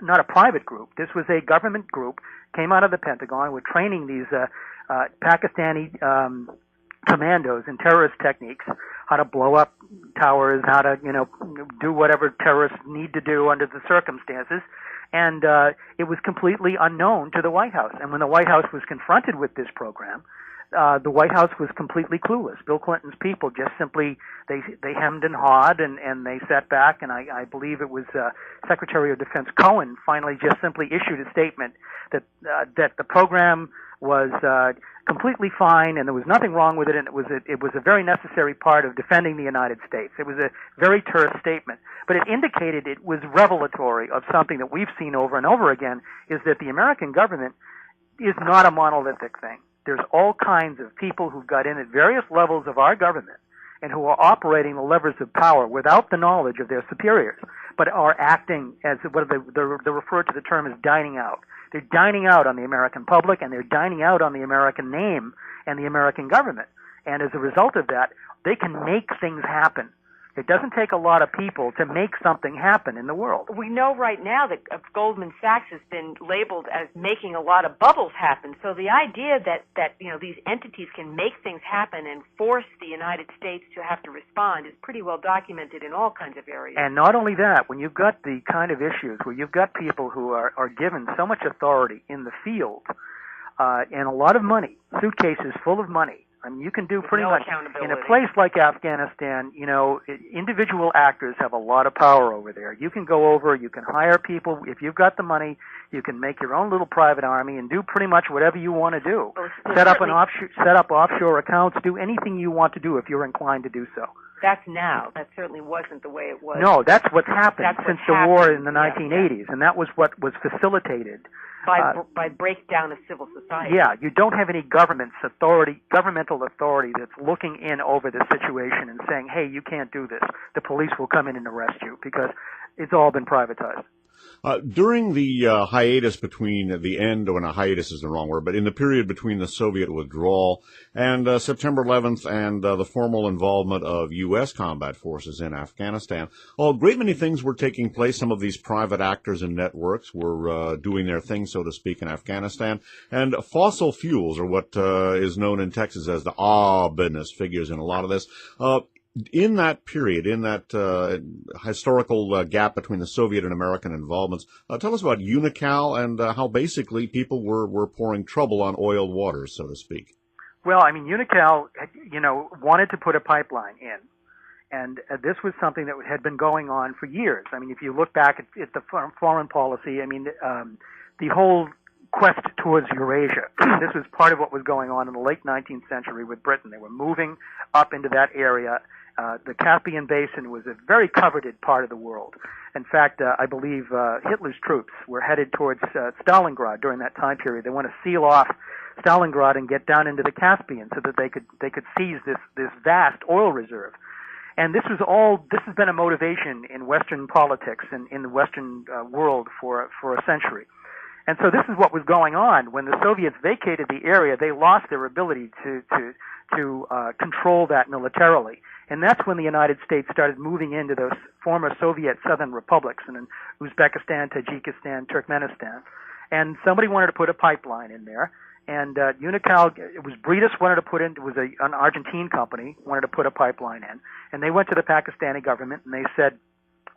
not a private group. This was a government group, came out of the Pentagon, were training these Pakistani commandos in terrorist techniques, how to blow up towers, how to, do whatever terrorists need to do under the circumstances. And it was completely unknown to the White House. And when the White House was confronted with this program, the White House was completely clueless. Bill Clinton's people just simply, they hemmed and hawed, and they sat back, and I believe it was Secretary of Defense Cohen finally just simply issued a statement that the program was completely fine, and there was nothing wrong with it, and it was a very necessary part of defending the United States. It was a very terse statement, but it indicated it was revelatory of something that we've seen over and over again, is that the American government is not a monolithic thing. There's all kinds of people who've got in at various levels of our government and who are operating the levers of power without the knowledge of their superiors, but are acting as what they refer to the term as dining out. They're dining out on the American public, and they're dining out on the American name and the American government. And as a result of that, they can make things happen. It doesn't take a lot of people to make something happen in the world. We know right now that Goldman Sachs has been labeled as making a lot of bubbles happen. So the idea that these entities can make things happen and force the United States to have to respond is pretty well documented in all kinds of areas. And not only that, when you've got the kind of issues where you've got people who are given so much authority in the field and a lot of money, suitcases full of money, I mean, you can do pretty much in a place like Afghanistan. Individual actors have a lot of power over there. You can go over, you can hire people. If you've got the money, you can make your own little private army and do pretty much whatever you want to do. Set up offshore accounts, do anything you want to do if you're inclined to do so. That's now. That certainly wasn't the way it was. No, that's what's happened since the war in the 1980s, and that was what was facilitated by breakdown of civil society. Yeah, you don't have any governmental authority that's looking in over the situation and saying, hey, you can't do this. The police will come in and arrest you, because it's all been privatized. During the hiatus between the end, when a hiatus is the wrong word, but in the period between the Soviet withdrawal and September 11th and the formal involvement of U.S. combat forces in Afghanistan, a great many things were taking place. Some of these private actors and networks were doing their thing, so to speak, in Afghanistan. And fossil fuels, or what is known in Texas as the business, figures in a lot of this. In that period, in that historical gap between the Soviet and American involvements, tell us about Unocal and how basically people were pouring trouble on oiled waters, so to speak. Well, I mean, Unocal, wanted to put a pipeline in, and this was something that had been going on for years. I mean, if you look back at the foreign policy, I mean, the whole quest towards Eurasia. This was part of what was going on in the late 19th century with Britain. They were moving up into that area. The Caspian Basin was a very coveted part of the world. In fact, I believe Hitler's troops were headed towards Stalingrad during that time period. They want to seal off Stalingrad and get down into the Caspian so that they could seize this vast oil reserve. And this has been a motivation in Western politics and in the Western world for a century. And so this is what was going on. When the Soviets vacated the area, they lost their ability to control that militarily. And that's when the United States started moving into those former Soviet southern republics, and in Uzbekistan, Tajikistan, Turkmenistan. And somebody wanted to put a pipeline in there. And Unocal, it was Britas wanted to put in, it was an Argentine company, wanted to put a pipeline in. And they went to the Pakistani government and they said,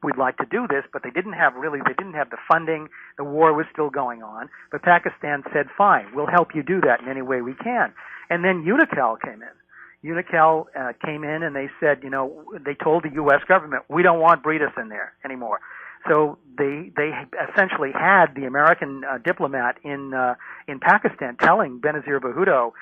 we'd like to do this, but they didn't have the funding. The war was still going on. But Pakistan said, fine, we'll help you do that in any way we can. And then Unocal came in. Unocal came in and they said, they told the U.S. government, we don't want Britas in there anymore. So they essentially had the American diplomat in Pakistan telling Benazir Bhutto,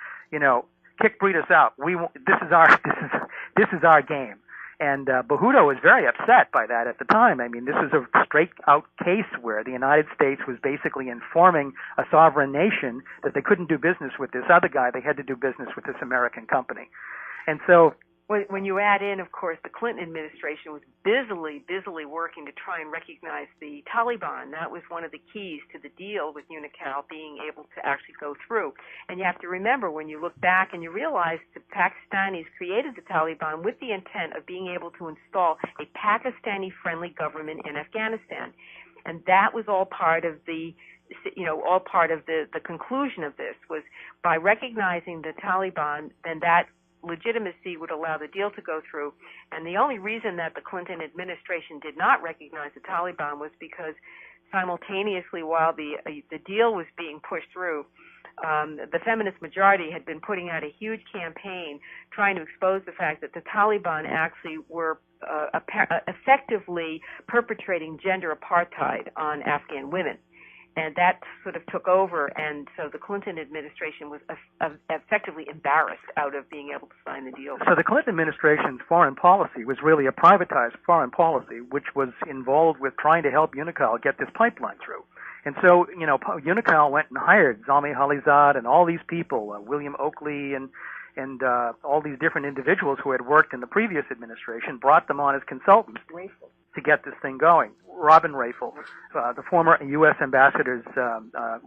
kick breeders out. This is our game. And Bhutto was very upset by that at the time. I mean, this was a straight-out case where the United States was basically informing a sovereign nation that they couldn't do business with this other guy. They had to do business with this American company. And so when you add in, of course, the Clinton administration was busily working to try and recognize the Taliban. That was one of the keys to the deal with Unical being able to actually go through. And you have to remember, when you look back and you realize the Pakistanis created the Taliban with the intent of being able to install a Pakistani-friendly government in Afghanistan. And that was all part of the conclusion of this, was by recognizing the Taliban, then that legitimacy would allow the deal to go through. And the only reason that the Clinton administration did not recognize the Taliban was because simultaneously, while the deal was being pushed through, the feminist majority had been putting out a huge campaign trying to expose the fact that the Taliban actually were effectively perpetrating gender apartheid on Afghan women. And that sort of took over, and so the Clinton administration was effectively embarrassed out of being able to sign the deal. So the Clinton administration's foreign policy was really a privatized foreign policy, which was involved with trying to help Unical get this pipeline through. And so, Unical went and hired Zalmay Khalilzad and all these people, William Oakley and all these different individuals who had worked in the previous administration, brought them on as consultants to get this thing going. Robin Rafel, the former U.S. ambassador's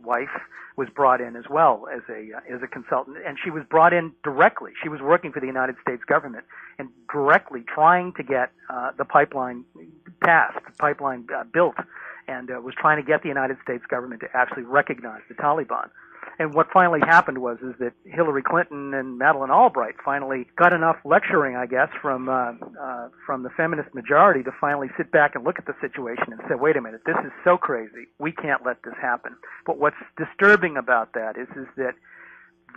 wife, was brought in as well as a consultant, and she was brought in directly. She was working for the United States government and directly trying to get the pipeline passed, the pipeline built, and was trying to get the United States government to actually recognize the Taliban. And what finally happened is that Hillary Clinton and Madeleine Albright finally got enough lecturing, I guess, from the feminist majority to finally sit back and look at the situation and say, wait a minute, this is so crazy. We can't let this happen. But what's disturbing about that is that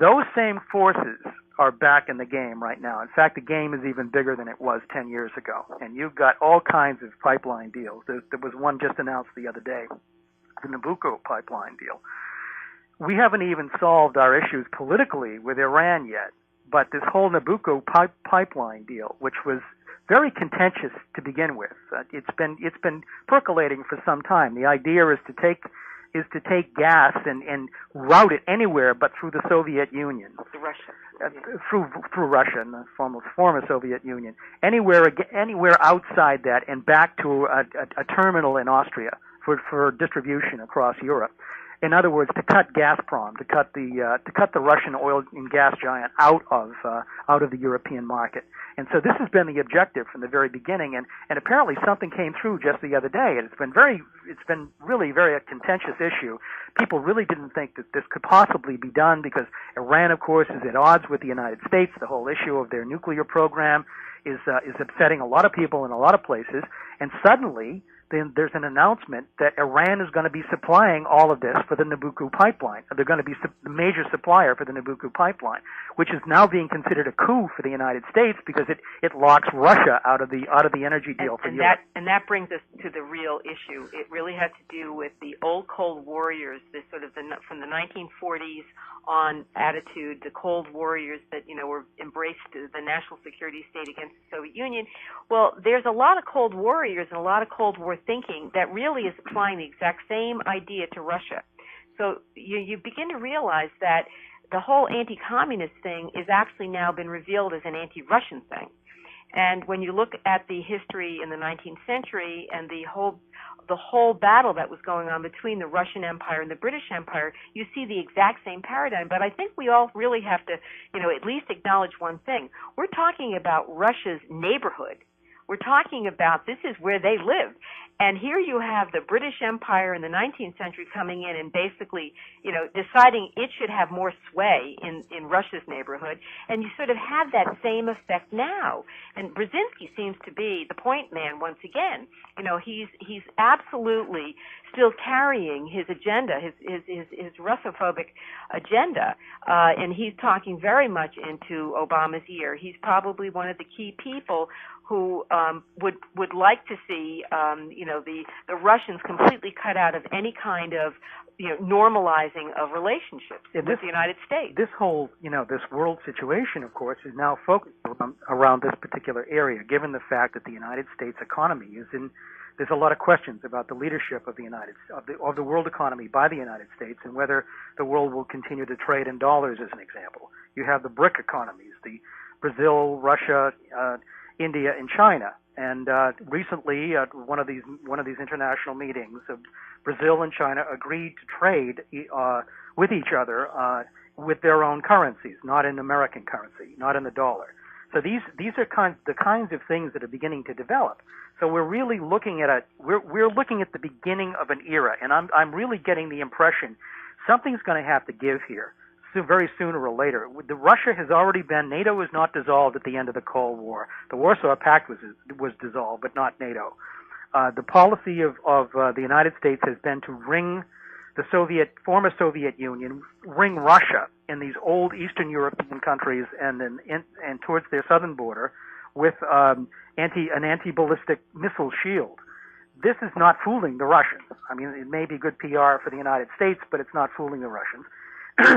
those same forces are back in the game right now. In fact, the game is even bigger than it was 10 years ago. And you've got all kinds of pipeline deals. There was one just announced the other day, the Nabucco pipeline deal. We haven't even solved our issues politically with Iran yet, but this whole Nabucco pipeline deal, which was very contentious to begin with, it's been percolating for some time. The idea is to take gas and route it anywhere but through the Soviet Union, through Russia, and the former Soviet Union, anywhere outside that and back to a terminal in Austria for distribution across Europe. In other words, to cut Gazprom, to cut the Russian oil and gas giant out of the European market. And so this has been the objective from the very beginning, and apparently something came through just the other day, and it's been really very a contentious issue. People really didn't think that this could possibly be done because Iran, of course, is at odds with the United States. The whole issue of their nuclear program is upsetting a lot of people in a lot of places, and suddenly then there's an announcement that Iran is going to be supplying all of this for the Nabucco pipeline. They're going to be the major supplier for the Nabucco pipeline, which is now being considered a coup for the United States because it locks Russia out of the energy deal for Europe. That brings us to the real issue. It really has to do with the old Cold Warriors, this sort of from the 1940s on attitude, the Cold Warriors that were embraced the national security state against the Soviet Union. Well, there's a lot of Cold Warriors and a lot of Cold War thinking that really is applying the exact same idea to Russia. So you begin to realize that the whole anti-communist thing is actually now been revealed as an anti-Russian thing. And when you look at the history in the 19th century and the whole battle that was going on between the Russian Empire and the British Empire, you see the exact same paradigm. But I think we all really have to, at least acknowledge one thing. We're talking about Russia's neighborhood. We're talking about this is where they live. And here you have the British Empire in the 19th century coming in and basically, deciding it should have more sway in Russia's neighborhood. And you sort of have that same effect now. And Brzezinski seems to be the point man once again. He's absolutely still carrying his agenda, his Russophobic agenda, and he's talking very much into Obama's ear. He's probably one of the key people who would like to see the Russians completely cut out of any kind of normalizing of relationships with the United States. This whole this world situation, of course, is now focused around this particular area, given the fact that the United States economy is in. There's a lot of questions about the leadership of the world economy by the United States and whether the world will continue to trade in dollars, as an example. You have the BRIC economies, the Brazil, Russia, India, and China. And recently, at one of these international meetings, Brazil and China agreed to trade with each other with their own currencies, not in American currency, not in the dollar. So these are the kinds of things that are beginning to develop. So we're really looking at we're looking at the beginning of an era, and I'm really getting the impression something's going to have to give here, very sooner or later. Russia has already been. NATO was not dissolved at the end of the Cold War. The Warsaw Pact was dissolved, but not NATO. The policy of the United States has been to ring the former Soviet Union, ring Russia in these old Eastern European countries and towards their southern border with an anti-ballistic missile shield. This is not fooling the Russians. I mean, it may be good PR for the United States, but it's not fooling the Russians.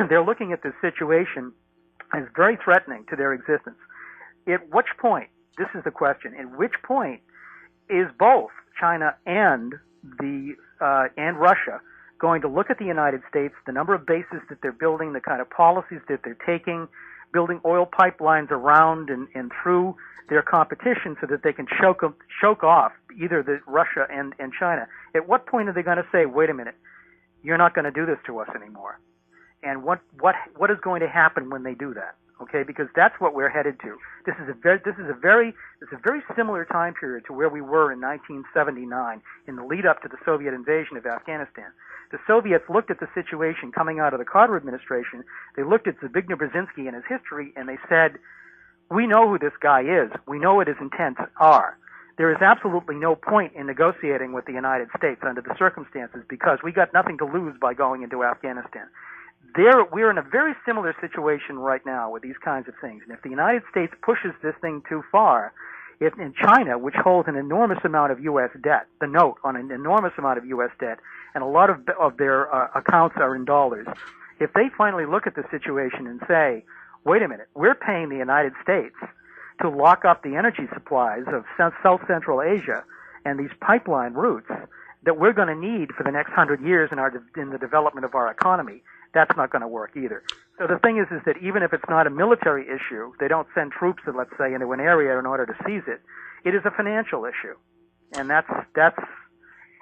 They're looking at this situation as very threatening to their existence. At which point, this is the question, at which point is both China and Russia going to look at the United States, the number of bases that they're building, the kind of policies that they're taking, building oil pipelines around and through their competition so that they can choke off either Russia and China. At what point are they going to say, wait a minute, you're not going to do this to us anymore? And what is going to happen when they do that? Okay, because that's what we're headed to. This is a very similar time period to where we were in 1979 in the lead up to the Soviet invasion of Afghanistan. The Soviets looked at the situation coming out of the Carter administration. They looked at Zbigniew Brzezinski and his history, and they said, we know who this guy is. We know what his intents are. There is absolutely no point in negotiating with the United States under the circumstances because we got nothing to lose by going into Afghanistan. We're in a very similar situation right now with these kinds of things. And if the United States pushes this thing too far, if in China, which holds an enormous amount of U.S. debt, the note on an enormous amount of U.S. debt, and a lot of their accounts are in dollars, if they finally look at the situation and say, wait a minute, we're paying the United States to lock up the energy supplies of South Central Asia and these pipeline routes that we're going to need for the next 100 years in the development of our economy, that's not going to work either. So the thing is that even if it's not a military issue, they don't send troops, let's say, into an area in order to seize it. It is a financial issue, and that's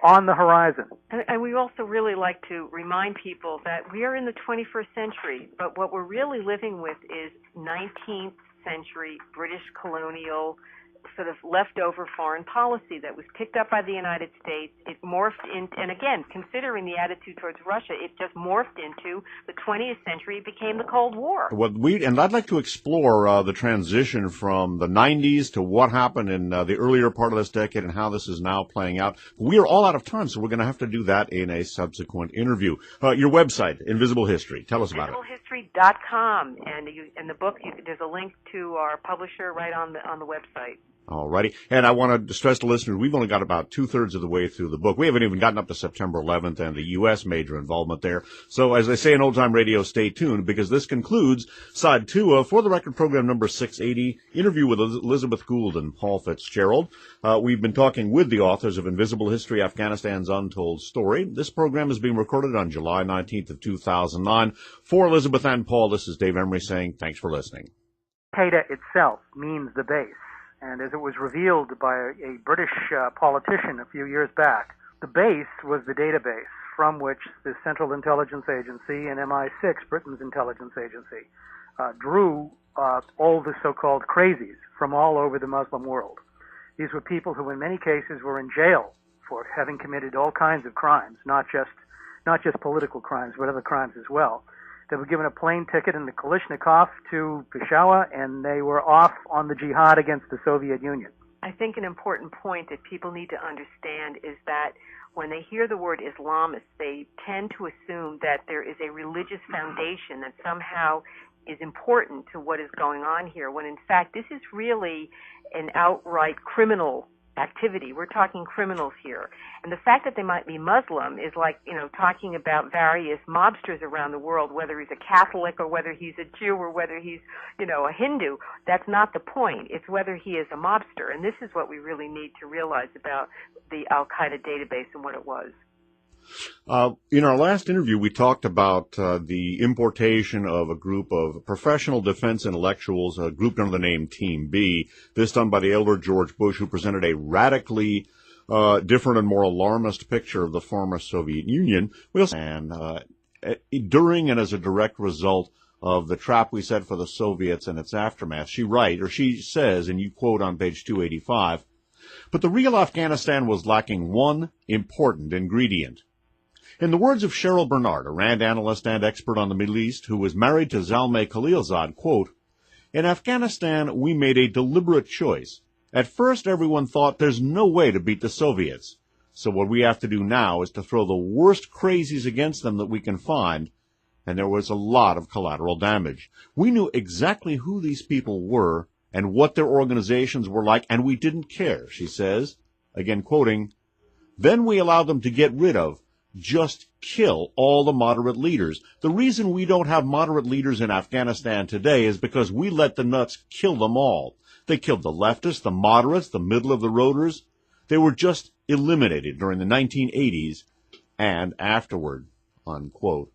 on the horizon. And we also really like to remind people that we are in the 21st century, but what we're really living with is 19th century British colonial sort of leftover foreign policy that was picked up by the United States. It morphed in, and again, considering the attitude towards Russia, it just morphed into the 20th century. It became the Cold War. Well, and I'd like to explore the transition from the 90s to what happened in the earlier part of this decade and how this is now playing out. We are all out of time, so we're going to have to do that in a subsequent interview. Your website, Invisible History. Tell us about it. InvisibleHistory.com, and in the book, there's a link to our publisher right on the website. All righty. And I want to stress to listeners, we've only got about 2/3 of the way through the book. We haven't even gotten up to September 11th and the U.S. major involvement there. So as they say in old time radio, stay tuned because this concludes side 2 of For the Record program number 680, interview with Elizabeth Gould and Paul Fitzgerald. We've been talking with the authors of Invisible History, Afghanistan's Untold Story. This program is being recorded on July 19th of 2009. For Elizabeth and Paul, this is Dave Emery saying thanks for listening. Al-Qaeda itself means the base. And as it was revealed by a British politician a few years back, the base was the database from which the Central Intelligence Agency and MI6, Britain's intelligence agency, drew all the so-called crazies from all over the Muslim world. These were people who in many cases were in jail for having committed all kinds of crimes, not just political crimes, but other crimes as well. They were given a plane ticket in the Kalashnikov to Peshawar, and they were off on the jihad against the Soviet Union. I think an important point that people need to understand is that when they hear the word Islamist, they tend to assume that there is a religious foundation that somehow is important to what is going on here, when in fact this is really an outright criminal activity. We're talking criminals here. And the fact that they might be Muslim is like, talking about various mobsters around the world, whether he's a Catholic or whether he's a Jew or whether he's, a Hindu. That's not the point. It's whether he is a mobster. And this is what we really need to realize about the Al-Qaeda database and what it was. In our last interview, we talked about the importation of a group of professional defense intellectuals, grouped under the name Team B, this done by the elder George Bush, who presented a radically different and more alarmist picture of the former Soviet Union. During and as a direct result of the trap we set for the Soviets and its aftermath, she says, and you quote on page 285, "But the real Afghanistan was lacking one important ingredient." In the words of Cheryl Bernard, a RAND analyst and expert on the Middle East, who was married to Zalmay Khalilzad, quote, "In Afghanistan, we made a deliberate choice. At first, everyone thought there's no way to beat the Soviets. So what we have to do now is to throw the worst crazies against them that we can find, and there was a lot of collateral damage. We knew exactly who these people were and what their organizations were like, and we didn't care," she says, again quoting, "Then we allowed them to get rid of, just kill all the moderate leaders. The reason we don't have moderate leaders in Afghanistan today is because we let the nuts kill them all. They killed the leftists, the moderates, the middle-of-the-roaders. They were just eliminated during the 1980s and afterward," unquote.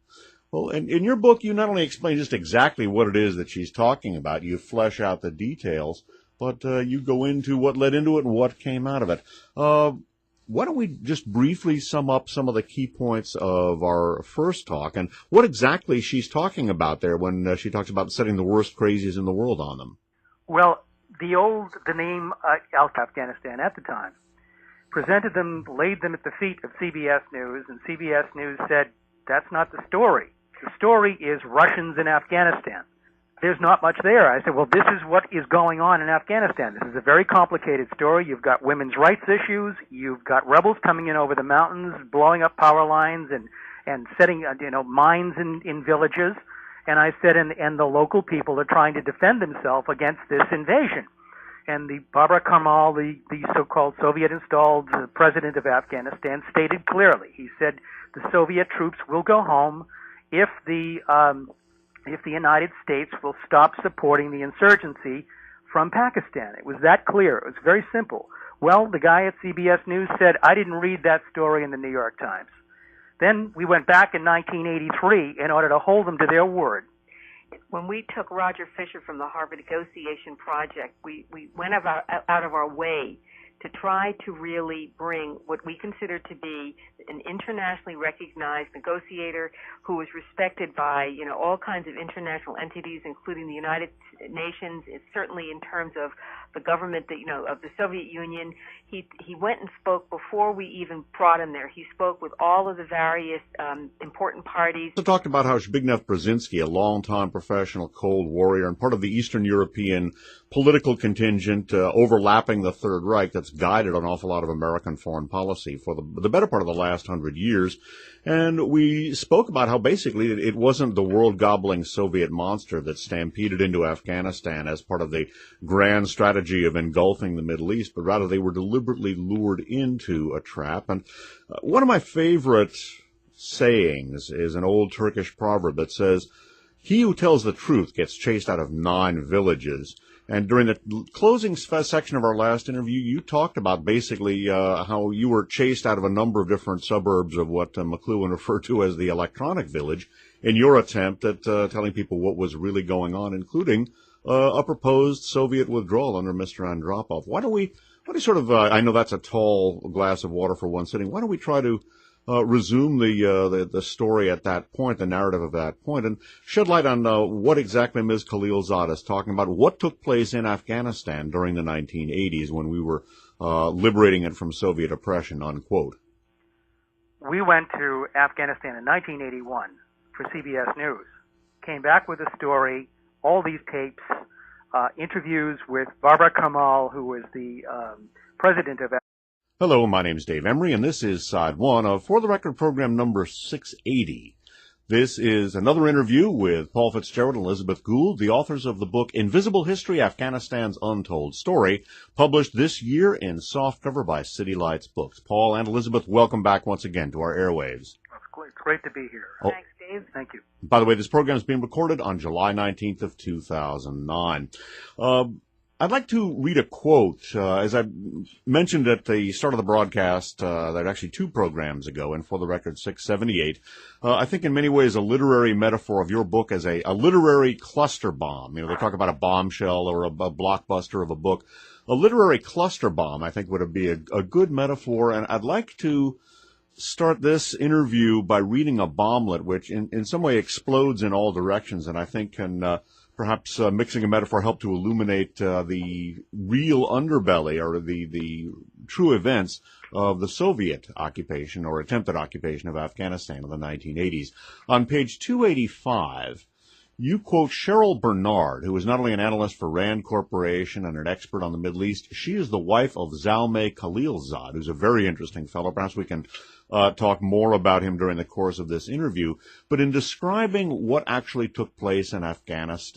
Well, in your book, you not only explain just exactly what it is that she's talking about, you flesh out the details, but you go into what led into it and what came out of it. Why don't we just briefly sum up some of the key points of our first talk and what exactly she's talking about there when she talks about setting the worst crazies in the world on them? Well, the name Afghanistan at the time presented them, laid them at the feet of CBS News, and CBS News said, "That's not the story. The story is Russians in Afghanistan." There's not much there. I said, well, this is what is going on in Afghanistan. This is a very complicated story. You've got women's rights issues. You've got rebels coming in over the mountains, blowing up power lines and setting, mines in villages. And I said, and the local people are trying to defend themselves against this invasion. And the Barbara Karmal, the so-called Soviet-installed president of Afghanistan, stated clearly. He said the Soviet troops will go home if the United States will stop supporting the insurgency from Pakistan. It was that clear. It was very simple. Well, the guy at CBS News said, "I didn't read that story in the New York Times." Then we went back in 1983 in order to hold them to their word. When we took Roger Fisher from the Harvard Negotiation Project, we went out of our way to try to really bring what we consider to be an internationally recognized negotiator who was respected by, all kinds of international entities, including the United Nations, certainly in terms of the government of the Soviet Union. He went and spoke before we even brought him there. He spoke with all of the various important parties. We talked about how Zbigniew Brzezinski, a longtime professional Cold Warrior and part of the Eastern European political contingent overlapping the Third Reich that's guided an awful lot of American foreign policy for the better part of the last 100 years. And we spoke about how basically it wasn't the world-gobbling Soviet monster that stampeded into Afghanistan as part of the grand strategy of engulfing the Middle East, but rather they were deliberately lured into a trap. And one of my favorite sayings is an old Turkish proverb that says, "He who tells the truth gets chased out of 9 villages." And during the closing section of our last interview, you talked about basically how you were chased out of a number of different suburbs of what McLuhan referred to as the electronic village in your attempt at telling people what was really going on, including a proposed Soviet withdrawal under Mr. Andropov. Why don't we sort of, I know that's a tall glass of water for one sitting, why don't we try to resume the story at that point, the narrative of that point, and shed light on what exactly Ms. Khalilzad is talking about, what took place in Afghanistan during the 1980s when we were liberating it from Soviet oppression, unquote. We went to Afghanistan in 1981 for CBS News. Came back with a story, all these tapes, interviews with Barbara Karmal, who was the president of. Hello, my name is Dave Emery, and this is Side 1 of For the Record program number 680. This is another interview with Paul Fitzgerald and Elizabeth Gould, the authors of the book Invisible History, Afghanistan's Untold Story, published this year in softcover by City Lights Books. Paul and Elizabeth, welcome back once again to our airwaves. It's great to be here. Oh. Thanks, Dave. Thank you. By the way, this program is being recorded on July 19th of 2009. I'd like to read a quote, as I mentioned at the start of the broadcast, that actually 2 programs ago, and for the record 678, I think in many ways a literary metaphor of your book as a literary cluster bomb. You know, they talk about a bombshell or a blockbuster of a book. A literary cluster bomb, I think, would be a good metaphor, and I'd like to start this interview by reading a bomblet which in some way explodes in all directions, and I think can perhaps mixing a metaphor help to illuminate the real underbelly or the true events of the Soviet occupation or attempted occupation of Afghanistan in the 1980s. On page 285, you quote Cheryl Bernard, who is not only an analyst for Rand Corporation and an expert on the Middle East, she is the wife of Zalmay Khalilzad, who's a very interesting fellow. Perhaps we can talk more about him during the course of this interview. But in describing what actually took place in Afghanistan,